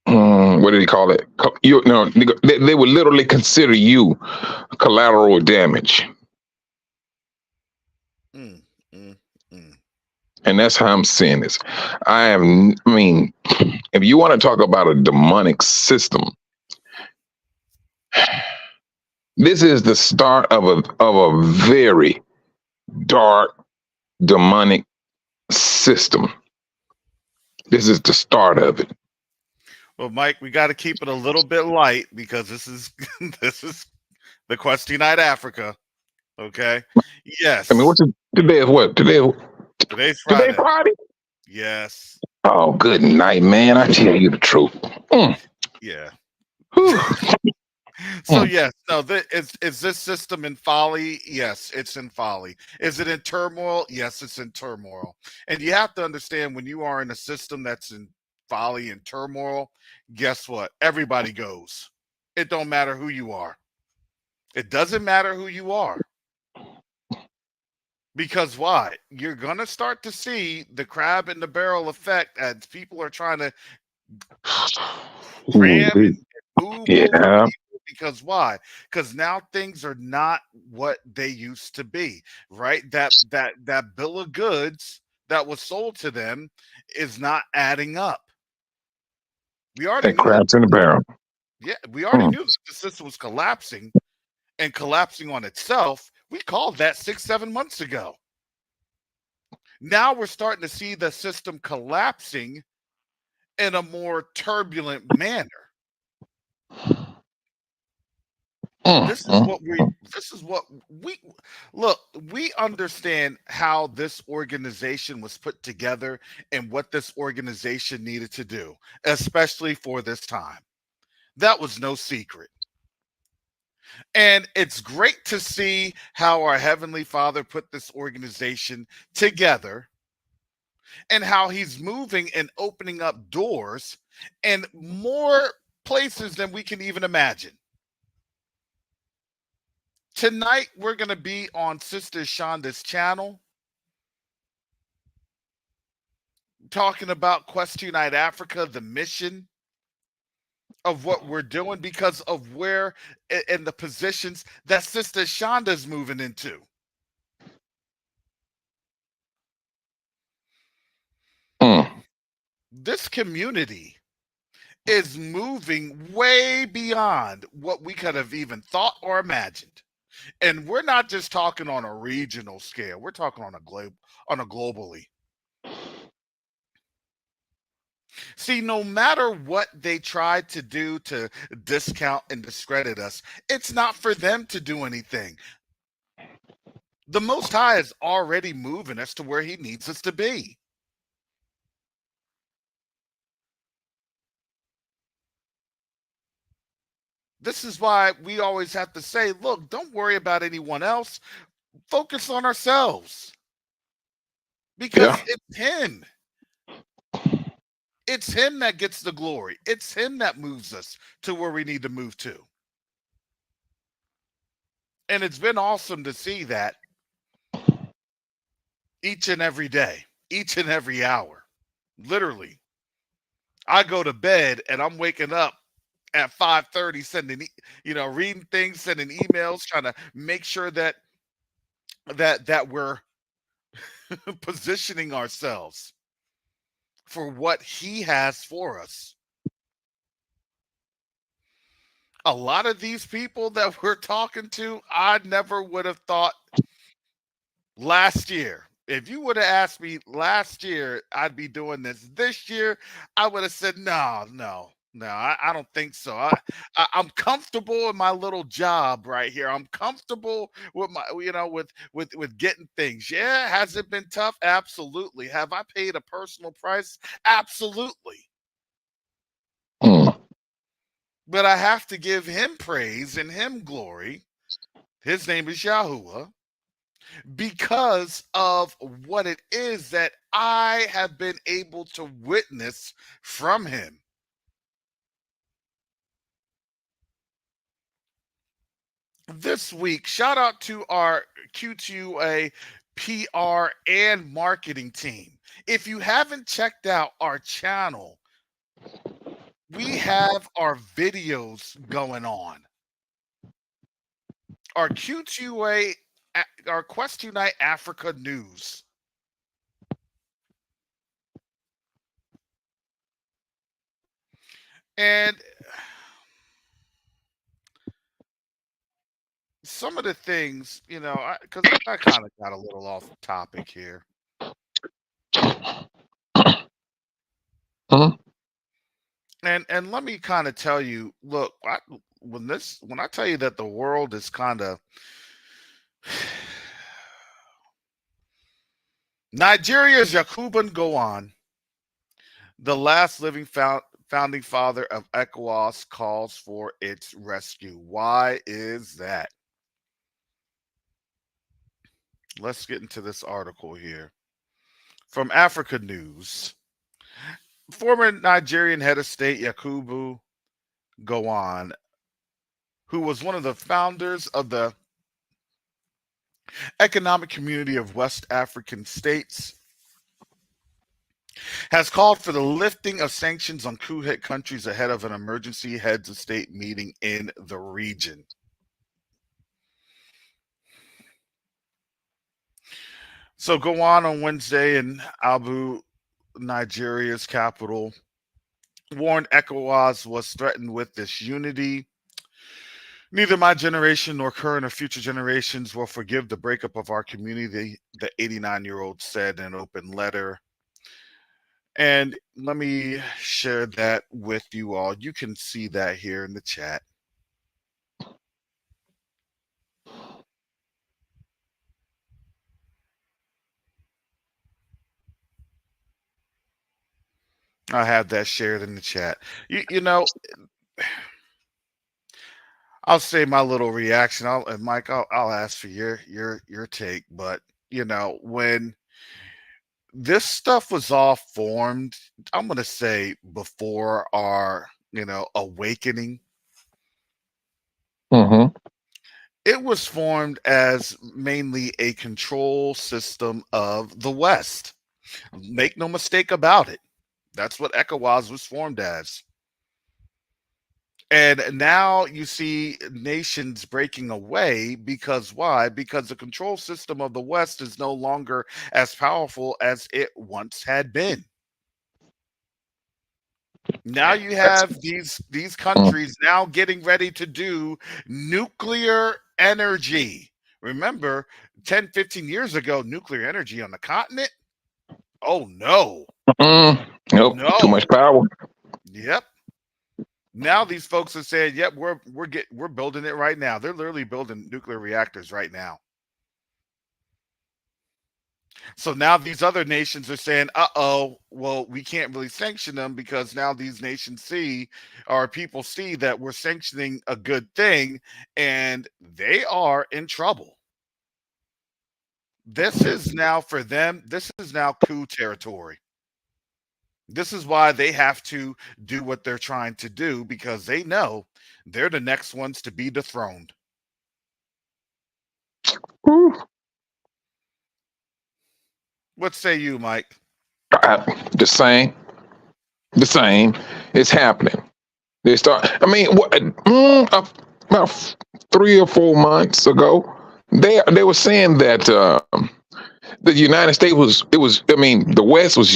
what did he call it? They would literally consider you collateral damage. And that's how I'm seeing this. I mean, if you want to talk about a demonic system, this is the start of a very dark demonic system. This is the start of it. Well, Mike, we got to keep it a little bit light because this is the Questy Night Africa. Okay. Yes. I mean, today is what? Today's Friday. Today Friday? Yes. Oh, good night, man. I tell you the truth. Yeah. So yes, no. Is this system in folly? Yes, it's in folly. Is it in turmoil? Yes, it's in turmoil. And you have to understand, when you are in a system that's in folly and turmoil, guess what? Everybody goes. It don't matter who you are. It doesn't matter who you are. Because why? You're going to start to see the crab in the barrel effect as people are trying to Ooh, cram and move over yeah, people. Because why? Because now things are not what they used to be, right? That bill of goods that was sold to them is not adding up. We already that knew that. crab's in the barrel. Yeah, we already Mm. knew that the system was collapsing and collapsing on itself. We called that 6, 7 months ago. Now we're starting to see the system collapsing in a more turbulent manner. Mm, This is mm, what we mm. this is what we look, we understand how this organization was put together and what this organization needed to do, especially for this time. That was no secret. And it's great to see how our Heavenly Father put this organization together and how he's moving and opening up doors in more places than we can even imagine. Tonight, we're going to be on Sister Shonda's channel talking about Q2UA Africa, the mission of what we're doing because of where and the positions that Sister Shonda's moving into. Mm. This community is moving way beyond what we could have even thought or imagined. And we're not just talking on a regional scale, we're talking on a globally. See, no matter what they tried to do to discount and discredit us, it's not for them to do anything. The Most High is already moving us to where he needs us to be. This is why we always have to say, look, don't worry about anyone else. Focus on ourselves. Yeah. Because it's him. It's him that gets the glory. It's him that moves us to where we need to move to. And it's been awesome to see that each and every day, each and every hour. Literally, I go to bed and I'm waking up at 5:30 sending reading things, sending emails, trying to make sure that we're positioning ourselves for what he has for us. A lot of these people that we're talking to, I never would have thought last year. If you would have asked me last year, I'd be doing this. This year, I would have said, no, no, no, I don't think so. I'm comfortable in my little job right here. I'm comfortable with my, with getting things. Yeah, has it been tough? Absolutely. Have I paid a personal price? Absolutely. Mm. But I have to give him praise and him glory. His name is Yahuwah, because of what it is that I have been able to witness from him. This week, shout out to our Q2UA PR and marketing team. If you haven't checked out our channel, we have our videos going on. Our Q2UA, our Q2UA Africa news. And some of the things, because I kind of got a little off topic here. Mm. And let me kind of tell you, look, when I tell you that the world is kind of Nigeria's Yakuban Gowon, the last living founding father of ECOWAS, calls for its rescue. Why is that? Let's get into this article here from Africa News. Former Nigerian head of state Yakubu Gowon, who was one of the founders of the Economic Community of West African States has called for the lifting of sanctions on coup-hit countries ahead of an emergency heads of state meeting in the region. So Gowon on Wednesday in Abu, Nigeria's capital, warned ECOWAS was threatened with disunity. Neither my generation nor current or future generations will forgive the breakup of our community, the 89-year-old said in an open letter. And let me share that with you all. You can see that here in the chat. I have that shared in the chat. You know, I'll say my little reaction. And Mike, I'll ask for your take. But you know, when this stuff was all formed, I'm gonna say before our awakening. Mm-hmm. It was formed as mainly a control system of the West. Make no mistake about it. That's what ECOWAS was formed as. And now you see nations breaking away because why? Because the control system of the West is no longer as powerful as it once had been. Now you have these countries now getting ready to do nuclear energy. Remember, 10, 15 years ago, nuclear energy on the continent? Oh no. Nope. No. Too much power. Yep. Now these folks are saying, "Yep, we're building it right now." They're literally building nuclear reactors right now. So now these other nations are saying, "Uh-oh, well, we can't really sanction them because now these nations see, or people see that we're sanctioning a good thing, and they are in trouble." This is now for them. This is now coup territory. This is why they have to do what they're trying to do because they know they're the next ones to be dethroned. Whew. What say you, Mike? The same. The same. It's happening. They start. I mean, about 3 or 4 months ago, they were saying that the United States was. It was. I mean, the West was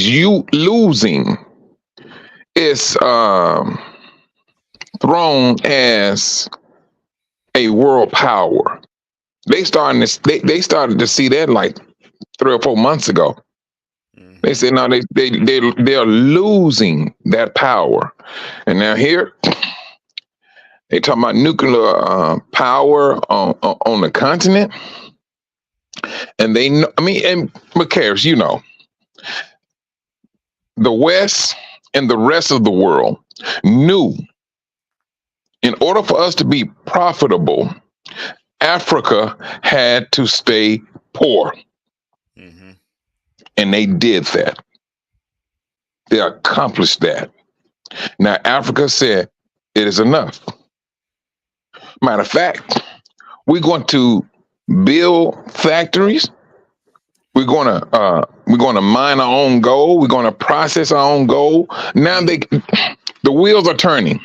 losing its throne as a world power. They started to see that like 3 or 4 months ago. They said no, they're losing that power, and now here they talking about nuclear power on the continent, and they know. I mean, and McCares, the West and the rest of the world knew in order for us to be profitable, Africa had to stay poor. Mm-hmm. And they did that. They accomplished that. Now, Africa said, it is enough. Matter of fact, we're going to build factories. We're going to mine our own gold. We're going to process our own gold. Now the wheels are turning.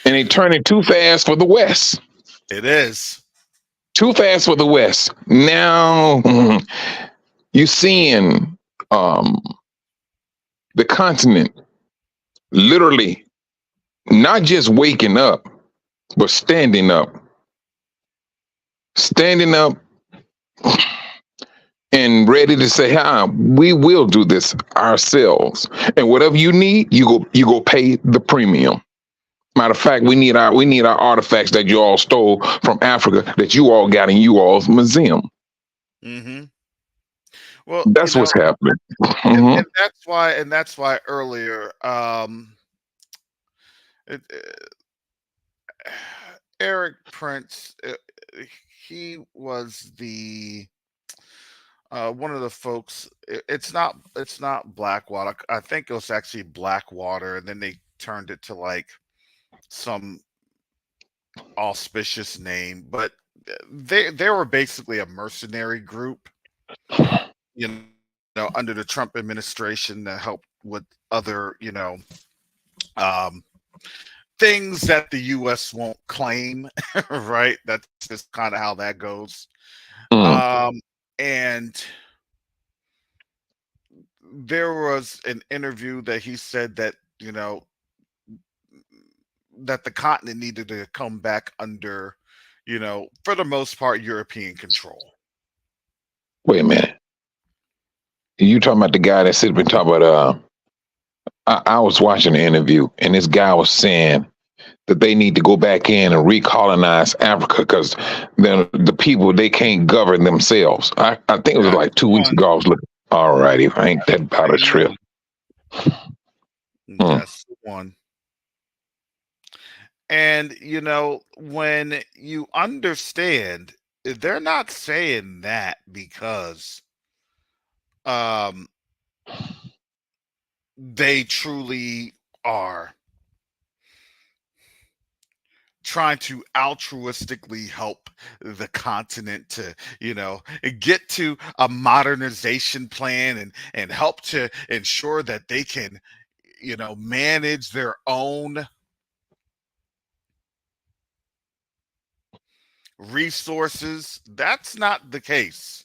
And they're turning too fast for the West. It is. Too fast for the West. Now you're seeing the continent literally not just waking up, but standing up. Standing up and ready to say, we will do this ourselves. And whatever you need, you go pay the premium. Matter of fact, we need our artifacts that you all stole from Africa that you all got in you all's museum. Mm-hmm. Well, that's what's happening. Mm-hmm. And that's why earlier, Eric Prince, he was the one of the folks. It's not Blackwater. I think it was actually Blackwater, and then they turned it to like some auspicious name. But they were basically a mercenary group, you under the Trump administration that helped with other, um, things that the U.S. won't claim, right? That's just kind of how that goes. Mm. And there was an interview that he said that, that the continent needed to come back under, for the most part, European control. Wait a minute. You talking about the guy that sit and talk about? I was watching the interview, and this guy was saying that they need to go back in and recolonize Africa because the people, they can't govern themselves. I think it was That's like 2 weeks one. ago. I was looking. All righty, ain't that about a trip? That's the one. And when you understand, they're not saying that because um they truly are trying to altruistically help the continent to, get to a modernization plan and help to ensure that they can, manage their own resources. That's not the case.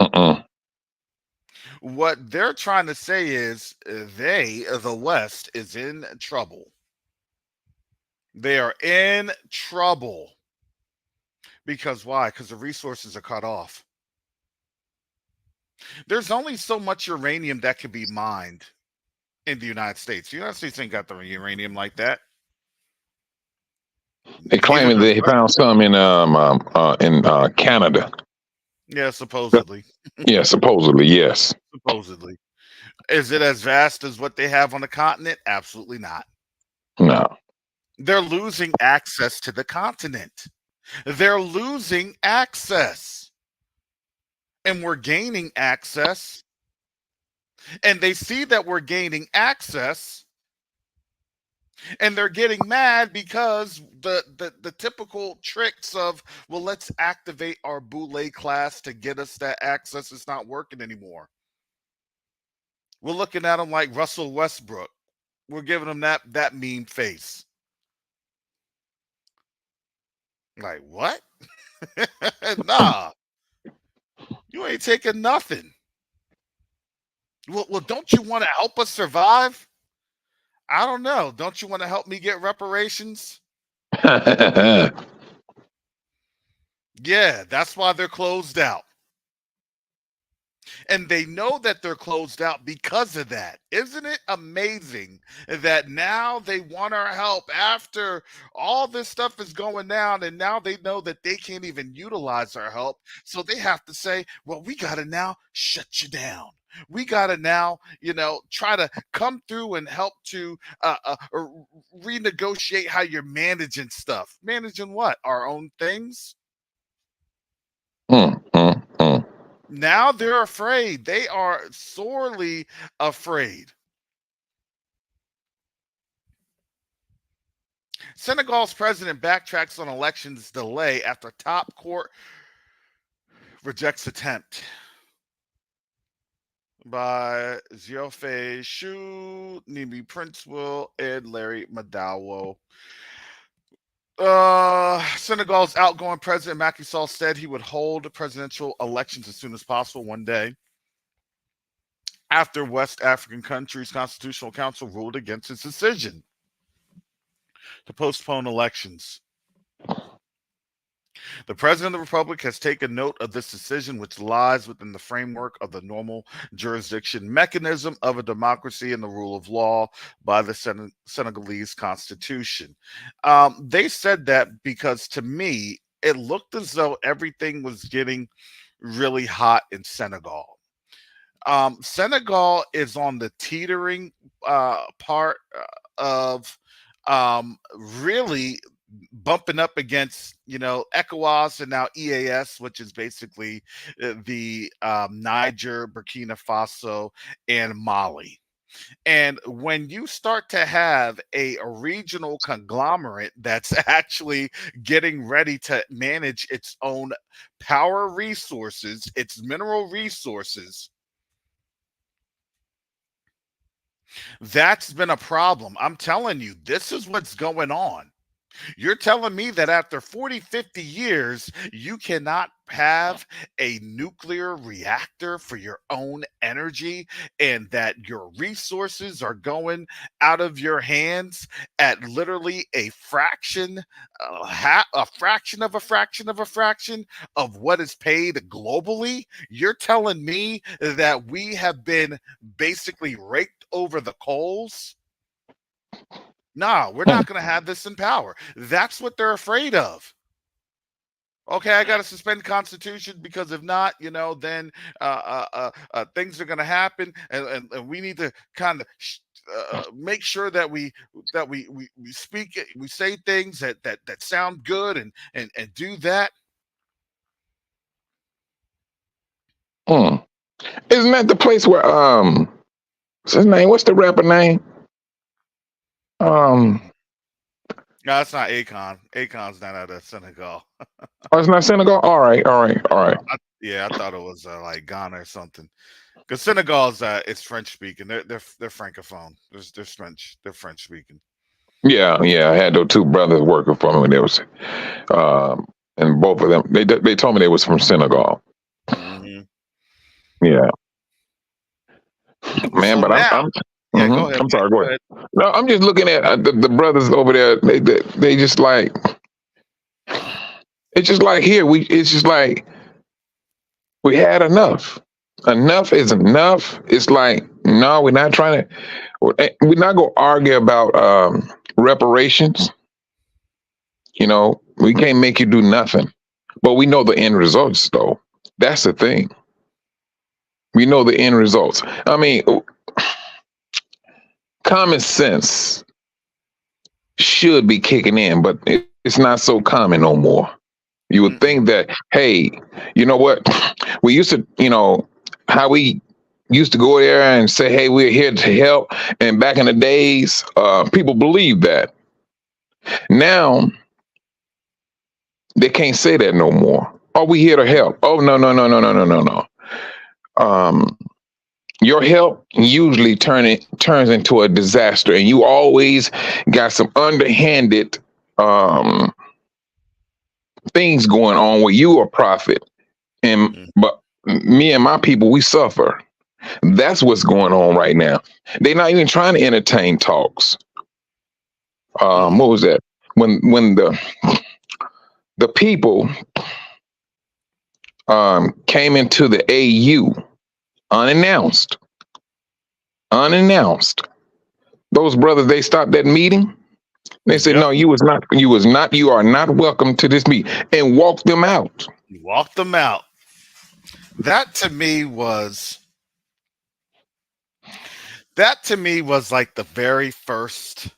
Mm-mm. What they're trying to say is the West, is in trouble. They are in trouble. Because why? Because the resources are cut off. There's only so much uranium that can be mined in the United States. The United States ain't got the uranium like that. They claiming Neither they does found some in Canada. Yeah, supposedly. Yeah, supposedly, yes. Supposedly. Is it as vast as what they have on the continent? Absolutely not. No. They're losing access to the continent. They're losing access. And we're gaining access. And they see that we're gaining access. And they're getting mad because the typical tricks of, well, let's activate our Boule class to get us that access is not working anymore. We're looking at them like Russell Westbrook. We're giving them that mean face. Like, what? Nah, you ain't taking nothing. Well, don't you want to help us survive? I don't know. Don't you want to help me get reparations? Yeah, that's why they're closed out. And they know that they're closed out because of that. Isn't it amazing that now they want our help after all this stuff is going down, and now they know that they can't even utilize our help. So they have to say, well, we got to now shut you down. We got to now, try to come through and help to renegotiate how you're managing stuff. Managing what? Our own things? Now they're afraid. They are sorely afraid. Senegal's president backtracks on elections delay after top court rejects attempt by Ziofe Shu, Nimi Princewill, and Larry Madawo. Senegal's outgoing president Macky Sall said he would hold presidential elections as soon as possible one day after West African country's constitutional council ruled against its decision to postpone elections. The president of the republic has taken note of this decision, which lies within the framework of the normal jurisdiction mechanism of a democracy and the rule of law by the Senegalese constitution. They said that because, to me, it looked as though everything was getting really hot in Senegal. Senegal is on the teetering part of really bumping up against, ECOWAS and now EAS, which is basically the Niger, Burkina Faso, and Mali. And when you start to have a regional conglomerate that's actually getting ready to manage its own power resources, its mineral resources, that's been a problem. I'm telling you, this is what's going on. You're telling me that after 40, 50 years, you cannot have a nuclear reactor for your own energy and that your resources are going out of your hands at literally a fraction, a fraction of a fraction of a fraction of what is paid globally? You're telling me that we have been basically raked over the coals? No, we're not going to have this in power. That's what they're afraid of. Okay, I got to suspend the Constitution because if not, then things are going to happen, and we need to kind of make sure that we speak it, we say things that sound good and do that. Isn't that the place where what's his name? What's the rapper name? No, it's not Akon. Akon's not out of Senegal. Oh, it's not Senegal. All right. I thought it was like Ghana or something. Because Senegal's it's French speaking. They're francophone. They're French. They're French speaking. Yeah. I had those two brothers working for me when they was, and both of them they told me they was from Senegal. Mm-hmm. Yeah. Man, So but now, I'm go ahead. I'm sorry. Go ahead. No, I'm just looking at the brothers over there. They just like, it's just like here. It's just like we had enough. Enough is enough. It's like, no, we're not trying to. We're not gonna argue about reparations. We can't make you do nothing, but we know the end results, though. That's the thing. We know the end results. I mean, common sense should be kicking in, but it's not so common no more. You would think that, hey, you know what? We used to, how we used to go there and say, hey, we're here to help. And back in the days, people believed that. Now, they can't say that no more. Are we here to help? Oh, no. Your help usually turns into a disaster, and you always got some underhanded things going on where you are profit, but me and my people, we suffer. That's what's going on right now. They're not even trying to entertain talks. What was that? When the people came into the AU unannounced. Those brothers, they stopped that meeting. They said, no, you are not welcome to this meeting, and walked them out. You walked them out. That to me was like the very first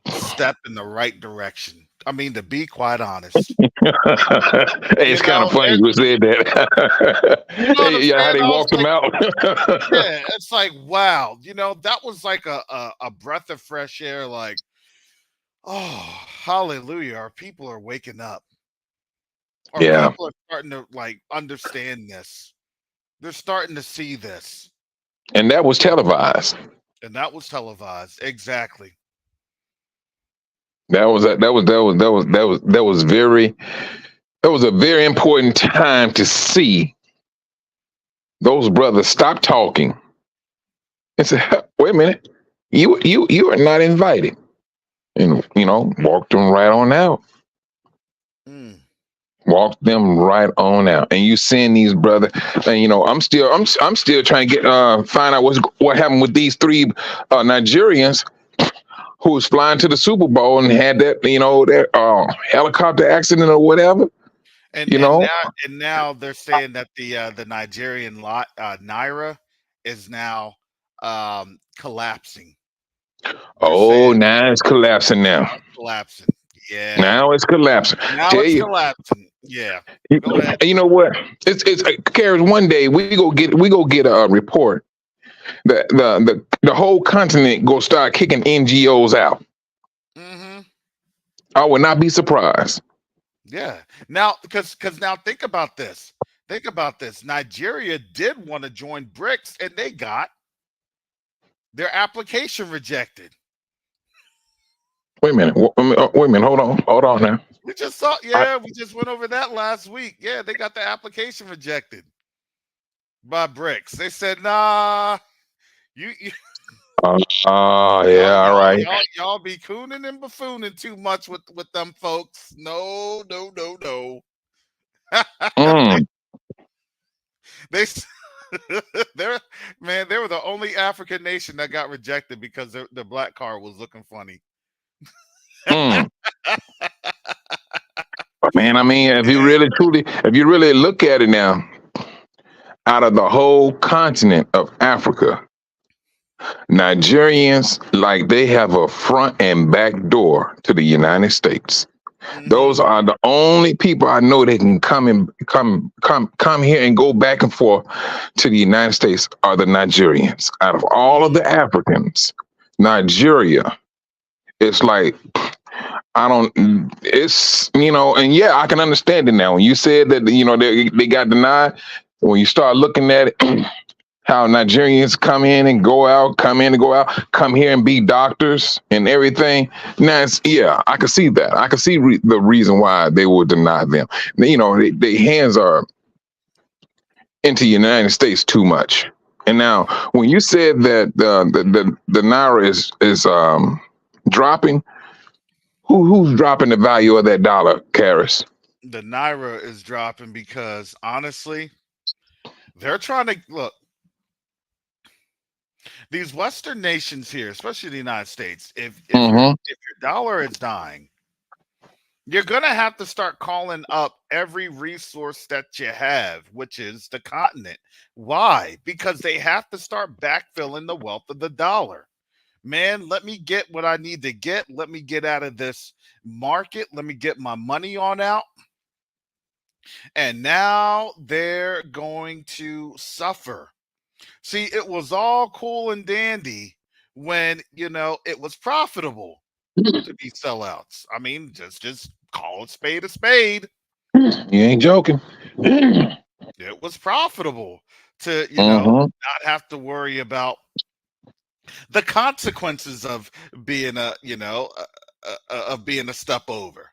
step in the right direction. I mean, to be quite honest. It's kind of funny you said that. How they walked them out. Yeah, it's like, wow. That was like a breath of fresh air. Like, oh, hallelujah. Our people are waking up. Our people are starting to understand this. They're starting to see this. And that was televised. Exactly. That was a very important time to see those brothers stop talking and say, wait a minute, you are not invited. And walked them right on out. Walked them right on out. And you seeing these brothers, and I'm still trying to find out what happened with these three Nigerians who was flying to the Super Bowl and had that, that helicopter accident or whatever. And now they're saying that the Nigerian Naira is now collapsing. Now it's collapsing now. Yeah. Now it's collapsing. Collapsing. Yeah. You know what? It's Karen, one day we go get a report the whole continent go start kicking NGOs out. Mm-hmm. I would not be surprised. Yeah. Now, because now think about this. Think about this. Nigeria did want to join BRICS, and they got their application rejected. Wait a minute. Wait a minute. Hold on now. We just saw. Yeah, we just went over that last week. Yeah, they got the application rejected by BRICS. They said, "Nah, you Yeah, all right. y'all be cooning and buffooning too much with them folks. No. Mm. They they're man, they were the only African nation that got rejected because their black card was looking funny. Mm. Man, I mean, if you really look at it now, out of the whole continent of Africa, Nigerians, like, they have a front and back door to the United States. Mhm. Those are the only people I know that can come here and go back and forth to the United States are the Nigerians. Out of all of the Africans, Nigeria, it's like, it's, and yeah, I can understand it now. When you said that, they got denied, when you start looking at it, how Nigerians come in and go out, come here and be doctors and everything. Now, I can see that. I can see the reason why they would deny them. Their hands are into the United States too much. And now, when you said that the naira is dropping, who's dropping the value of that dollar, Karis? The naira is dropping because honestly, they're trying to look. These Western nations here, especially the United States, if your dollar is dying, you're gonna have to start calling up every resource that you have, which is the continent. Why? Because they have to start backfilling the wealth of the dollar. Man, let me get what I need to get. Let me get out of this market. Let me get my money on out. And now they're going to suffer. See, it was all cool and dandy when, it was profitable to be sellouts. I mean, just call it spade a spade. You ain't joking. It was profitable to, not have to worry about the consequences of being a step over.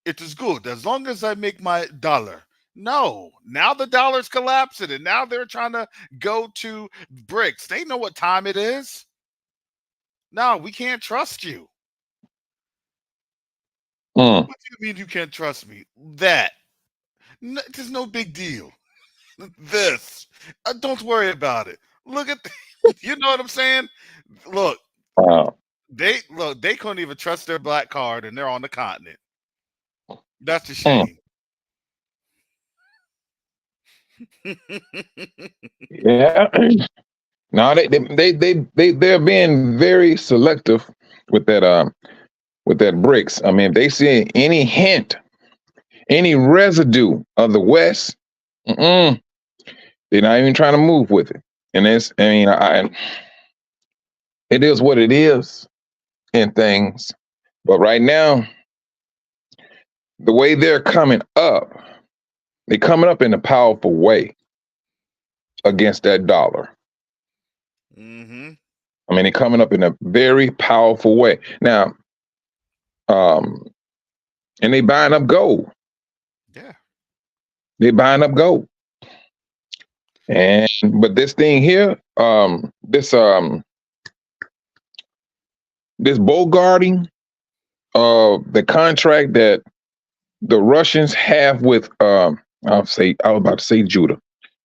It is good as long as I make my dollar. No, now the dollar's collapsing, and now they're trying to go to BRICS. They know what time it is. No, we can't trust you. What do you mean you can't trust me? That. There's no big deal. This. Don't worry about it. Look at, you know what I'm saying? Look, they couldn't even trust their black card, and they're on the continent. That's a shame. Yeah. No, they're being very selective with that BRICS. I mean, if they see any hint, any residue of the West, they're not even trying to move with it. And it is what it is in things. But right now, the way they're coming up in a powerful way against that dollar. Mm-hmm. I mean, they're coming up in a very powerful way. Now, and they buying up gold. Yeah. They buying up gold. But this thing here, this bogarting of the contract that the Russians have with I was about to say Judah,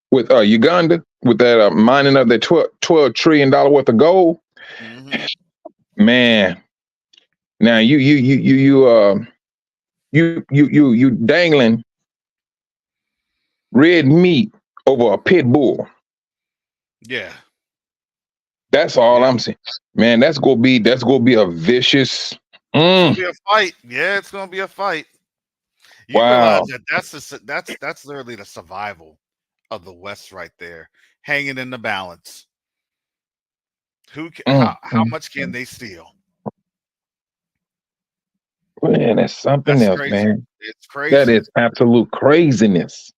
with Uganda, with that mining of that $12 trillion worth of gold. Mm-hmm. Man, now you dangling red meat over a pit bull. Yeah. That's all I'm saying. Man, that's gonna be a vicious. It's gonna be a fight. Yeah, it's gonna be a fight. You realize that that's literally the survival of the West right there, hanging in the balance. How much can they steal? Man, that's something That's else, crazy. man. It's That crazy. is absolute craziness.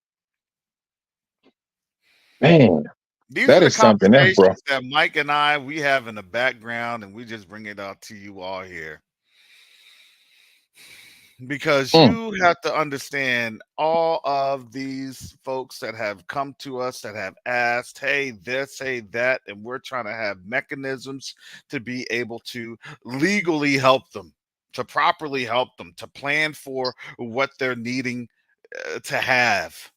Man, These are that the is something else, bro. conversations that Mike and we have in the background, and we just bring it out to you all here. Because Mm. you have to understand all of these folks that have come to us that have asked, hey, this, hey, that, and we're trying to have mechanisms to be able to legally help them, to properly help them, to plan for what they're needing to have.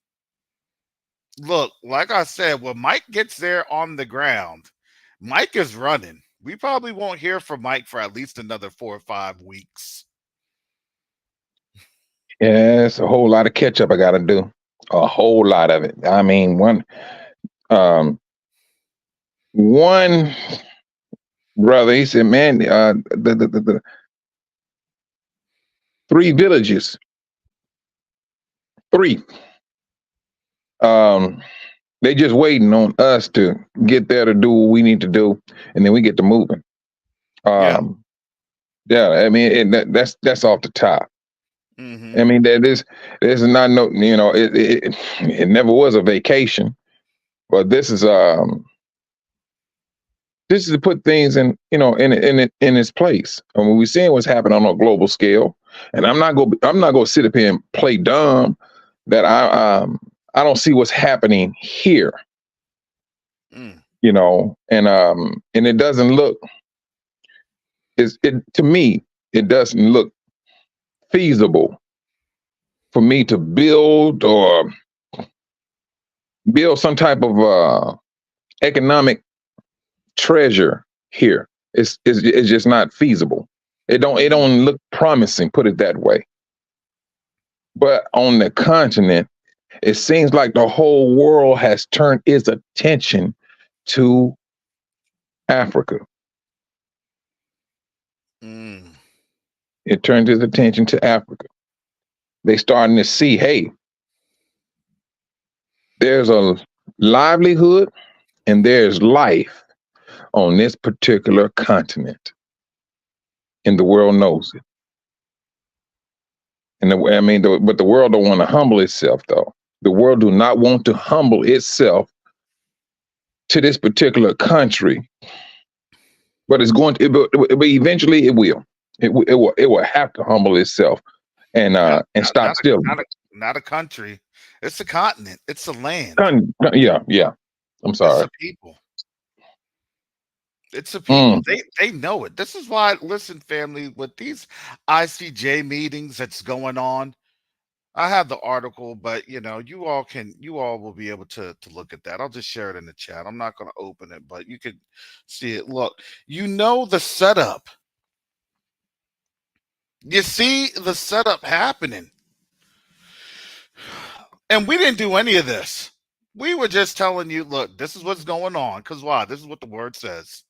Look, like I said, when Mike gets there on the ground, Mike is running. We probably won't hear from Mike for at least another 4 or 5 weeks. Yeah, it's a whole lot of catch up I got to do. A whole lot of it. I mean, one brother, he said, man, the 3 villages, 3, they just waiting on us to get there to do what we need to do, and then we get to moving. Yeah. Yeah, I mean, that's off the top. Mm-hmm. I mean, there's not no, it never was a vacation, but this is to put things in its place. I mean, we're seeing what's happening on a global scale, and I'm not gonna sit up here and play dumb that I don't see what's happening here. Mm. And it doesn't look to me, it doesn't look feasible for me to build some type of economic treasure here. It's just not feasible. It don't look promising, put it that way. But on the continent, it seems like the whole world has turned its attention to Africa. Mm. It turned its attention to Africa. They starting to see, hey, there's a livelihood and there's life on this particular continent, and the world knows it. And but the world don't want to humble itself, though. The world do not want to humble itself to this particular country, but it's going to. But eventually, it will. It will have to humble itself and stop stealing. Not a country. It's a continent. It's a land. Yeah. I'm sorry. It's a people. It's a people. They know it. This is why, listen, family, with these ICJ meetings that's going on, I have the article, but you all will be able to look at that. I'll just share it in the chat. I'm not going to open it, but you could see it. Look, the setup. You see the setup happening. And we didn't do any of this. We were just telling you, look, this is what's going on. Because why? This is what the word says.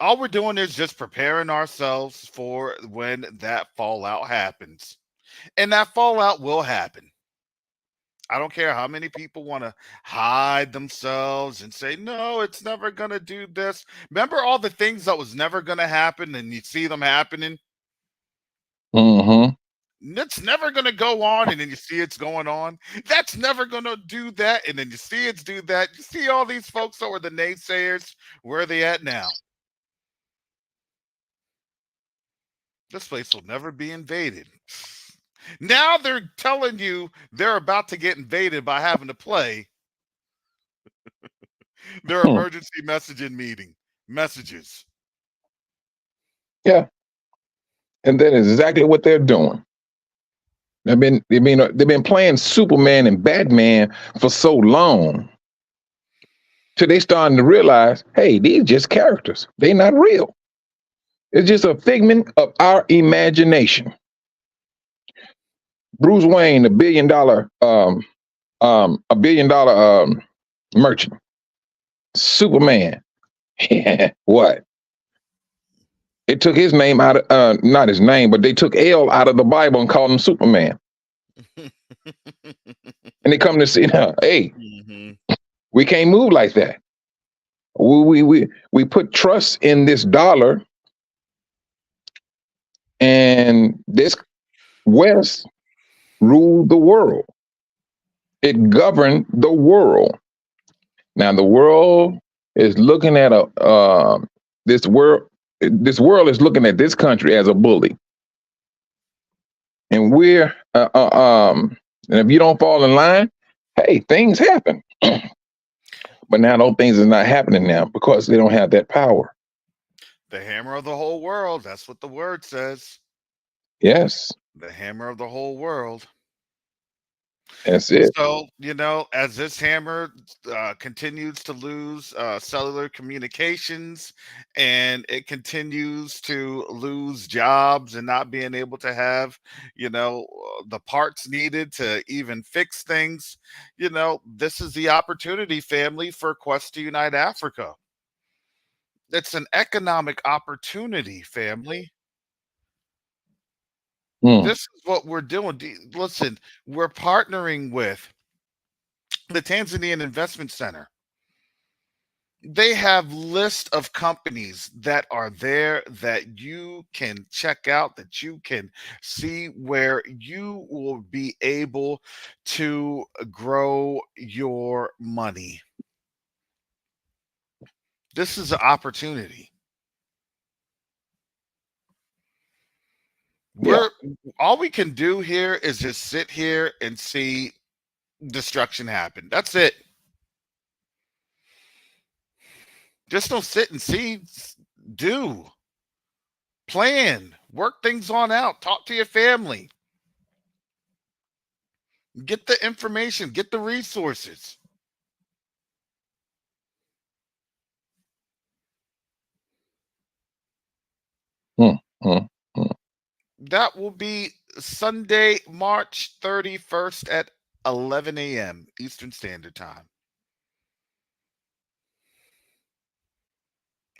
All we're doing is just preparing ourselves for when that fallout happens. And that fallout will happen. I don't care how many people want to hide themselves and say, no, it's never going to do this. Remember all the things that was never going to happen and you see them happening? Mm-hmm. It's never going to go on, and then you see it's going on. That's never going to do that, and then you see it's do that. You see all these folks that were the naysayers. Where are they at now? This place will never be invaded. Now they're telling you they're about to get invaded by having to play their emergency messaging messages. Yeah. And that is exactly what they're doing. They've been playing Superman and Batman for so long, till they starting to realize, hey, these just characters. They're not real. It's just a figment of our imagination. Bruce Wayne, a billion dollar merchant. Superman. What? They took his name out of not his name, but they took L out of the Bible and called him Superman. And they come to see, hey, we can't move like that. We put trust in this dollar, and this West ruled the world. It governed the world. Now the world is looking at this world. This world is looking at this country as a bully, and and if you don't fall in line, hey, things happen. But now those things are not happening now because they don't have that power. The hammer of the whole world. That's what the word says. Yes. The hammer of the whole world. That's it. So, as this hammer continues to lose cellular communications, and it continues to lose jobs and not being able to have, the parts needed to even fix things, this is the opportunity, family, for Quest to Unite Africa. It's an economic opportunity, family. This is what we're doing. Listen, we're partnering with the Tanzanian Investment Center. They have lists of companies that are there that you can check out, that you can see where you will be able to grow your money. This is an opportunity. All we can do here is just sit here and see destruction happen. That's it. Just don't sit and see. Do. Plan. Work things on out. Talk to your family. Get the information. Get the resources. That will be Sunday, March 31st at 11 a.m. Eastern Standard Time.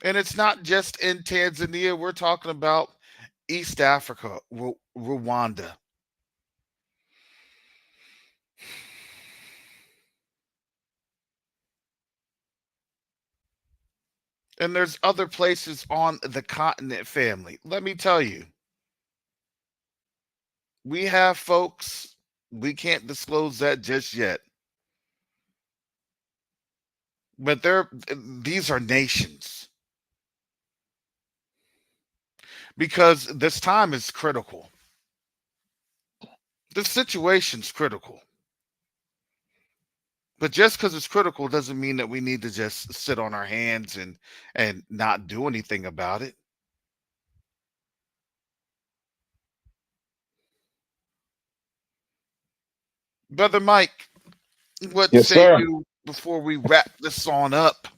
And it's not just in Tanzania. We're talking about East Africa, Rwanda. And there's other places on the continent, family. Let me tell you. We have folks, we can't disclose that just yet. But these are nations. Because this time is critical. This situation's critical. But just because it's critical doesn't mean that we need to just sit on our hands and not do anything about it. Brother Mike, what say you before we wrap this on up?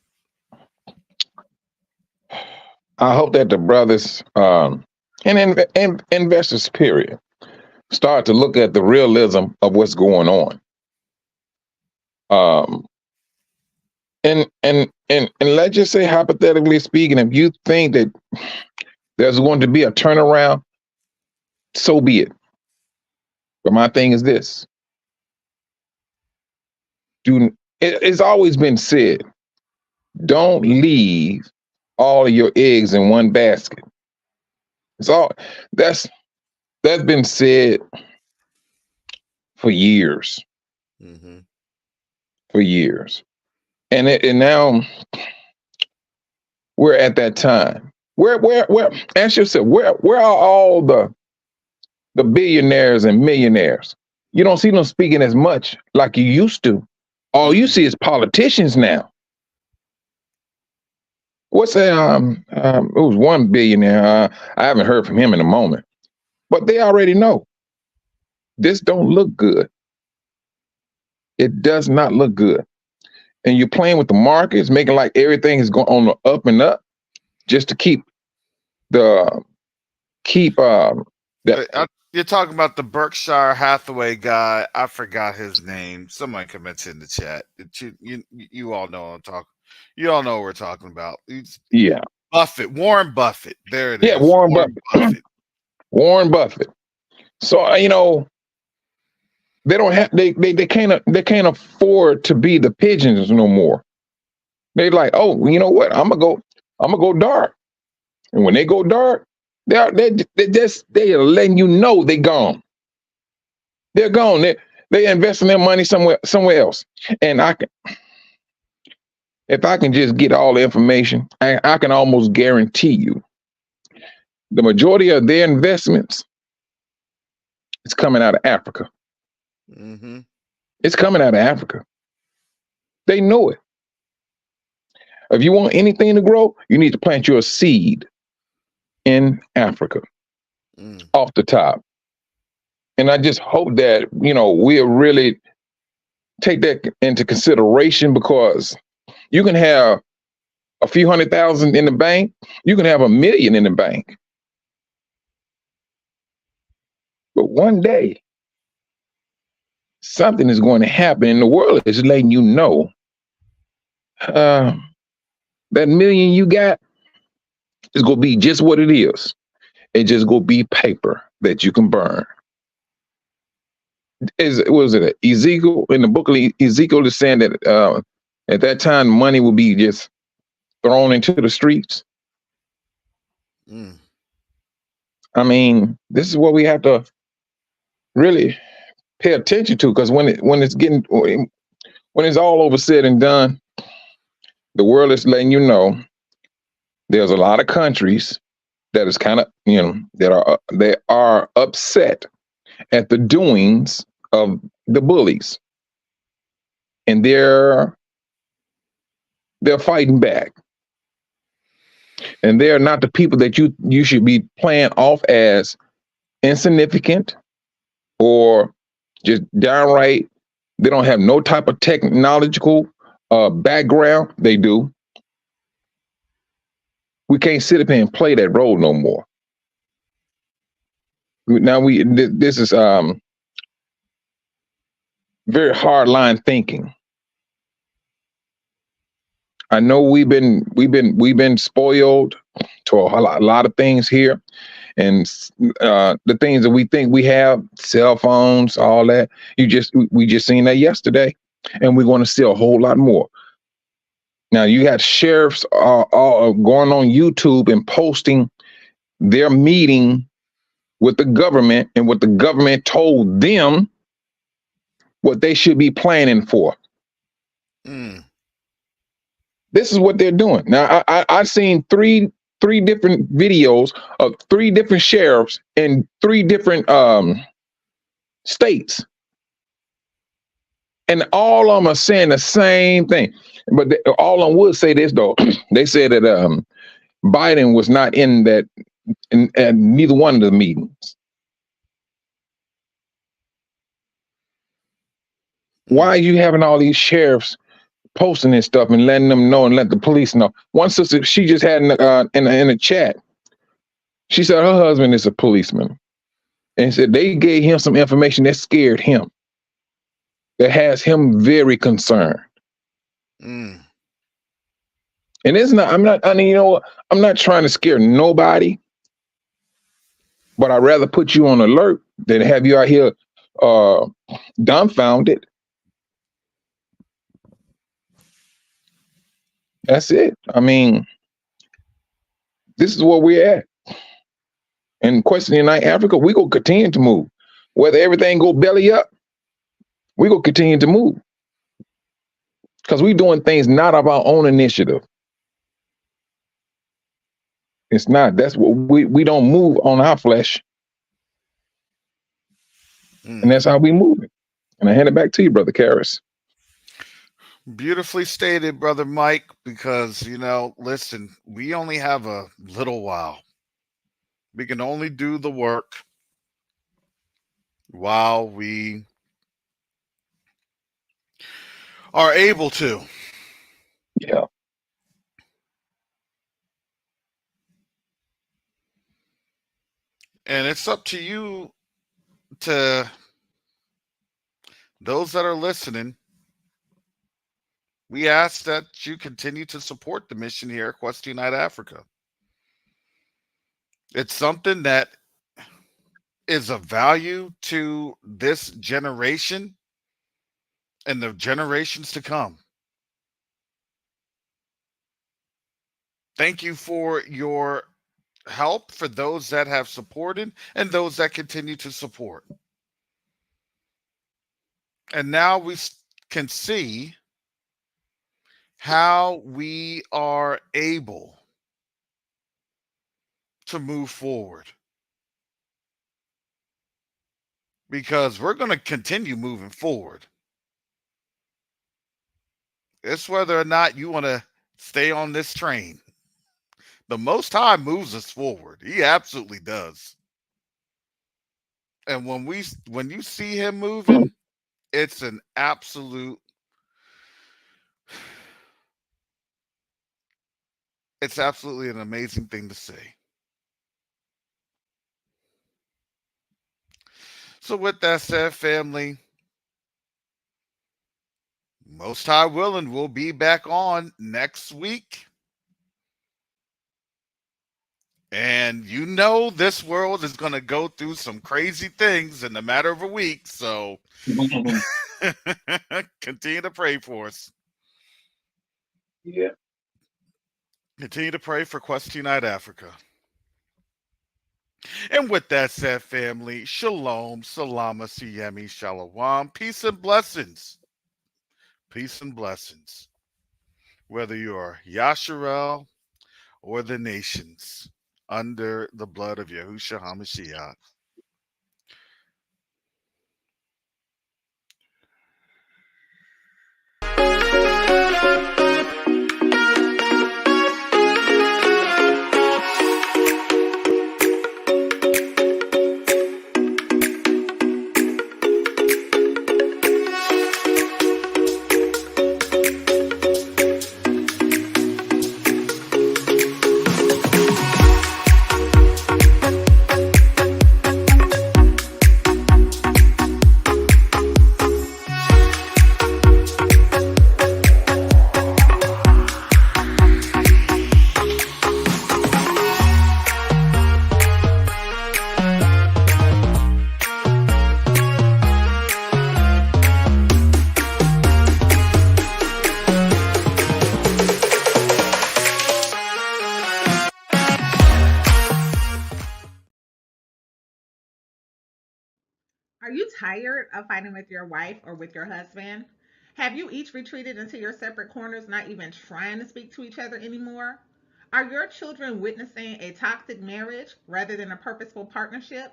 I hope that the brothers and investors, period, start to look at the realism of what's going on. And let's just say, hypothetically speaking, if you think that there's going to be a turnaround, so be it. But my thing is this. It's always been said, don't leave all of your eggs in one basket. That's been said for years. Mm-hmm. For years. And now we're at that time. Where ask yourself, where are all the billionaires and millionaires? You don't see them speaking as much like you used to. All you see is politicians now. What's that? It was one billionaire. I haven't heard from him in a moment, but they already know this don't look good. It does not look good, and you're playing with the markets, making like everything is going on the up and up, just to keep that. You're talking about the Berkshire Hathaway guy. I forgot his name. Somebody comments in the chat. You all know what I'm talking. You all know what we're talking about. Buffett, Warren Buffett. There it is. Yeah, Warren Buffett. Warren Buffett. So they don't have they can't afford to be the pigeons no more. They're like, oh, you know what? I'm gonna go dark. And when they go dark, they are letting you know they gone. They're gone. They investing their money somewhere else. And if I can just get all the information, I can almost guarantee you the majority of their investments is coming out of Africa. Mm-hmm. It's coming out of Africa. They know it. If you want anything to grow, you need to plant your seed in Africa off the top. And I just hope that, we'll really take that into consideration, because you can have a few 100,000 in the bank. You can have $1 million in the bank. But one day, something is going to happen, and the world is letting you know that $1 million you got is going to be just what it is. It's just going to be paper that you can burn. Was it Ezekiel? In the book of Ezekiel is saying that at that time, money will be just thrown into the streets. I mean, this is what we have to really pay attention to, because when it's all over said and done, the world is letting you know there's a lot of countries that is kind of they are upset at the doings of the bullies, and they're fighting back. And they're not the people that you should be playing off as insignificant or just downright. They don't have no type of technological background. They do. We can't sit up here and play that role no more. Now this is very hard line thinking. I know we've been spoiled to a lot of things here, and the things that we think we have, cell phones, all that. We just seen that yesterday, and we're going to see a whole lot more. Now you got sheriffs all going on YouTube and posting their meeting with the government and what the government told them what they should be planning for. This is what they're doing. Now, I've seen three different videos of 3 different sheriffs in 3 different states. And all of them are saying the same thing. But all of them would say this, though. They said that Biden was not in neither one of the meetings. Why are you having all these sheriffs posting this stuff and letting them know and let the police know? One sister, she just had in a chat, she said her husband is a policeman, and said they gave him some information that scared him, that has him very concerned. And it's not. I'm not. I mean, I'm not trying to scare nobody, but I'd rather put you on alert than have you out here dumbfounded. That's it. I mean, this is where we're at. And Question Unite Africa, we gonna continue to move. Whether everything go belly up, we gonna continue to move. Because we're doing things not of our own initiative. It's not. That's what we don't move on our flesh. And that's how we move it. And I hand it back to you, Brother Karras. Beautifully stated, Brother Mike, because, listen, we only have a little while. We can only do the work while we are able to. Yeah. And it's up to you, to those that are listening. We ask that you continue to support the mission here at Quest Unite Africa. It's something that is of value to this generation and the generations to come. Thank you for your help, for those that have supported and those that continue to support. And now we can see how we are able to move forward, because we're going to continue moving forward. It's whether or not you want to stay on this train. The Most High moves us forward. He absolutely does. And when you see him moving, it's an absolute, it's absolutely an amazing thing to see. So with that said, family, Most High willing, we'll be back on next week. And you know this world is going to go through some crazy things in a matter of a week. So continue to pray for us. Yeah. Continue to pray for Quest Unite Africa. And with that said, family, shalom, salama, siyemi, shalom, peace and blessings. Peace and blessings. Whether you are Yasharel or the nations, under the blood of Yahushua HaMashiach. Are you tired of fighting with your wife or with your husband? Have you each retreated into your separate corners, not even trying to speak to each other anymore? Are your children witnessing a toxic marriage rather than a purposeful partnership?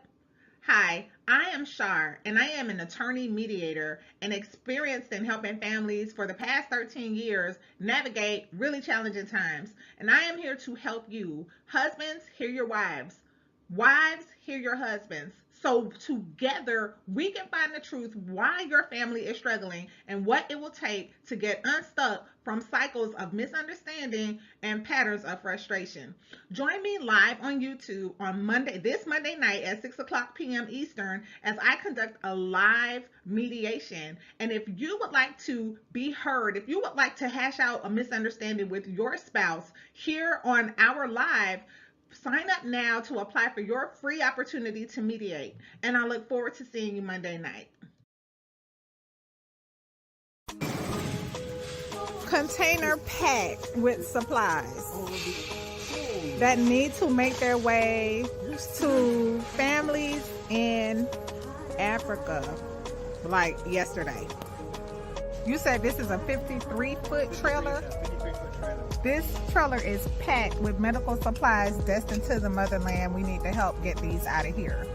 Hi, I am Shar, and I am an attorney mediator and experienced in helping families for the past 13 years navigate really challenging times. And I am here to help you. Husbands, hear your wives. Wives, hear your husbands. So together we can find the truth why your family is struggling and what it will take to get unstuck from cycles of misunderstanding and patterns of frustration. Join me live on YouTube on this Monday night at 6:00 p.m. Eastern as I conduct a live mediation. And if you would like to be heard, if you would like to hash out a misunderstanding with your spouse here on our live, sign up now to apply for your free opportunity to mediate. And I look forward to seeing you Monday night. Container packed with supplies that need to make their way to families in Africa, like yesterday. You said this is a 53-foot trailer? This trailer is packed with medical supplies destined to the motherland. We need to help get these out of here.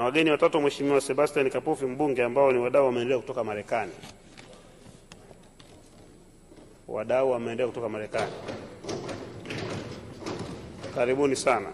Tuna wageni watatu, Mheshimiwa Sebastian Kapufi mbunge, ambao ni wadau wa maendeleo kutoka Marekani. Wadau wa maendeleo kutoka Marekani. Karibuni sana.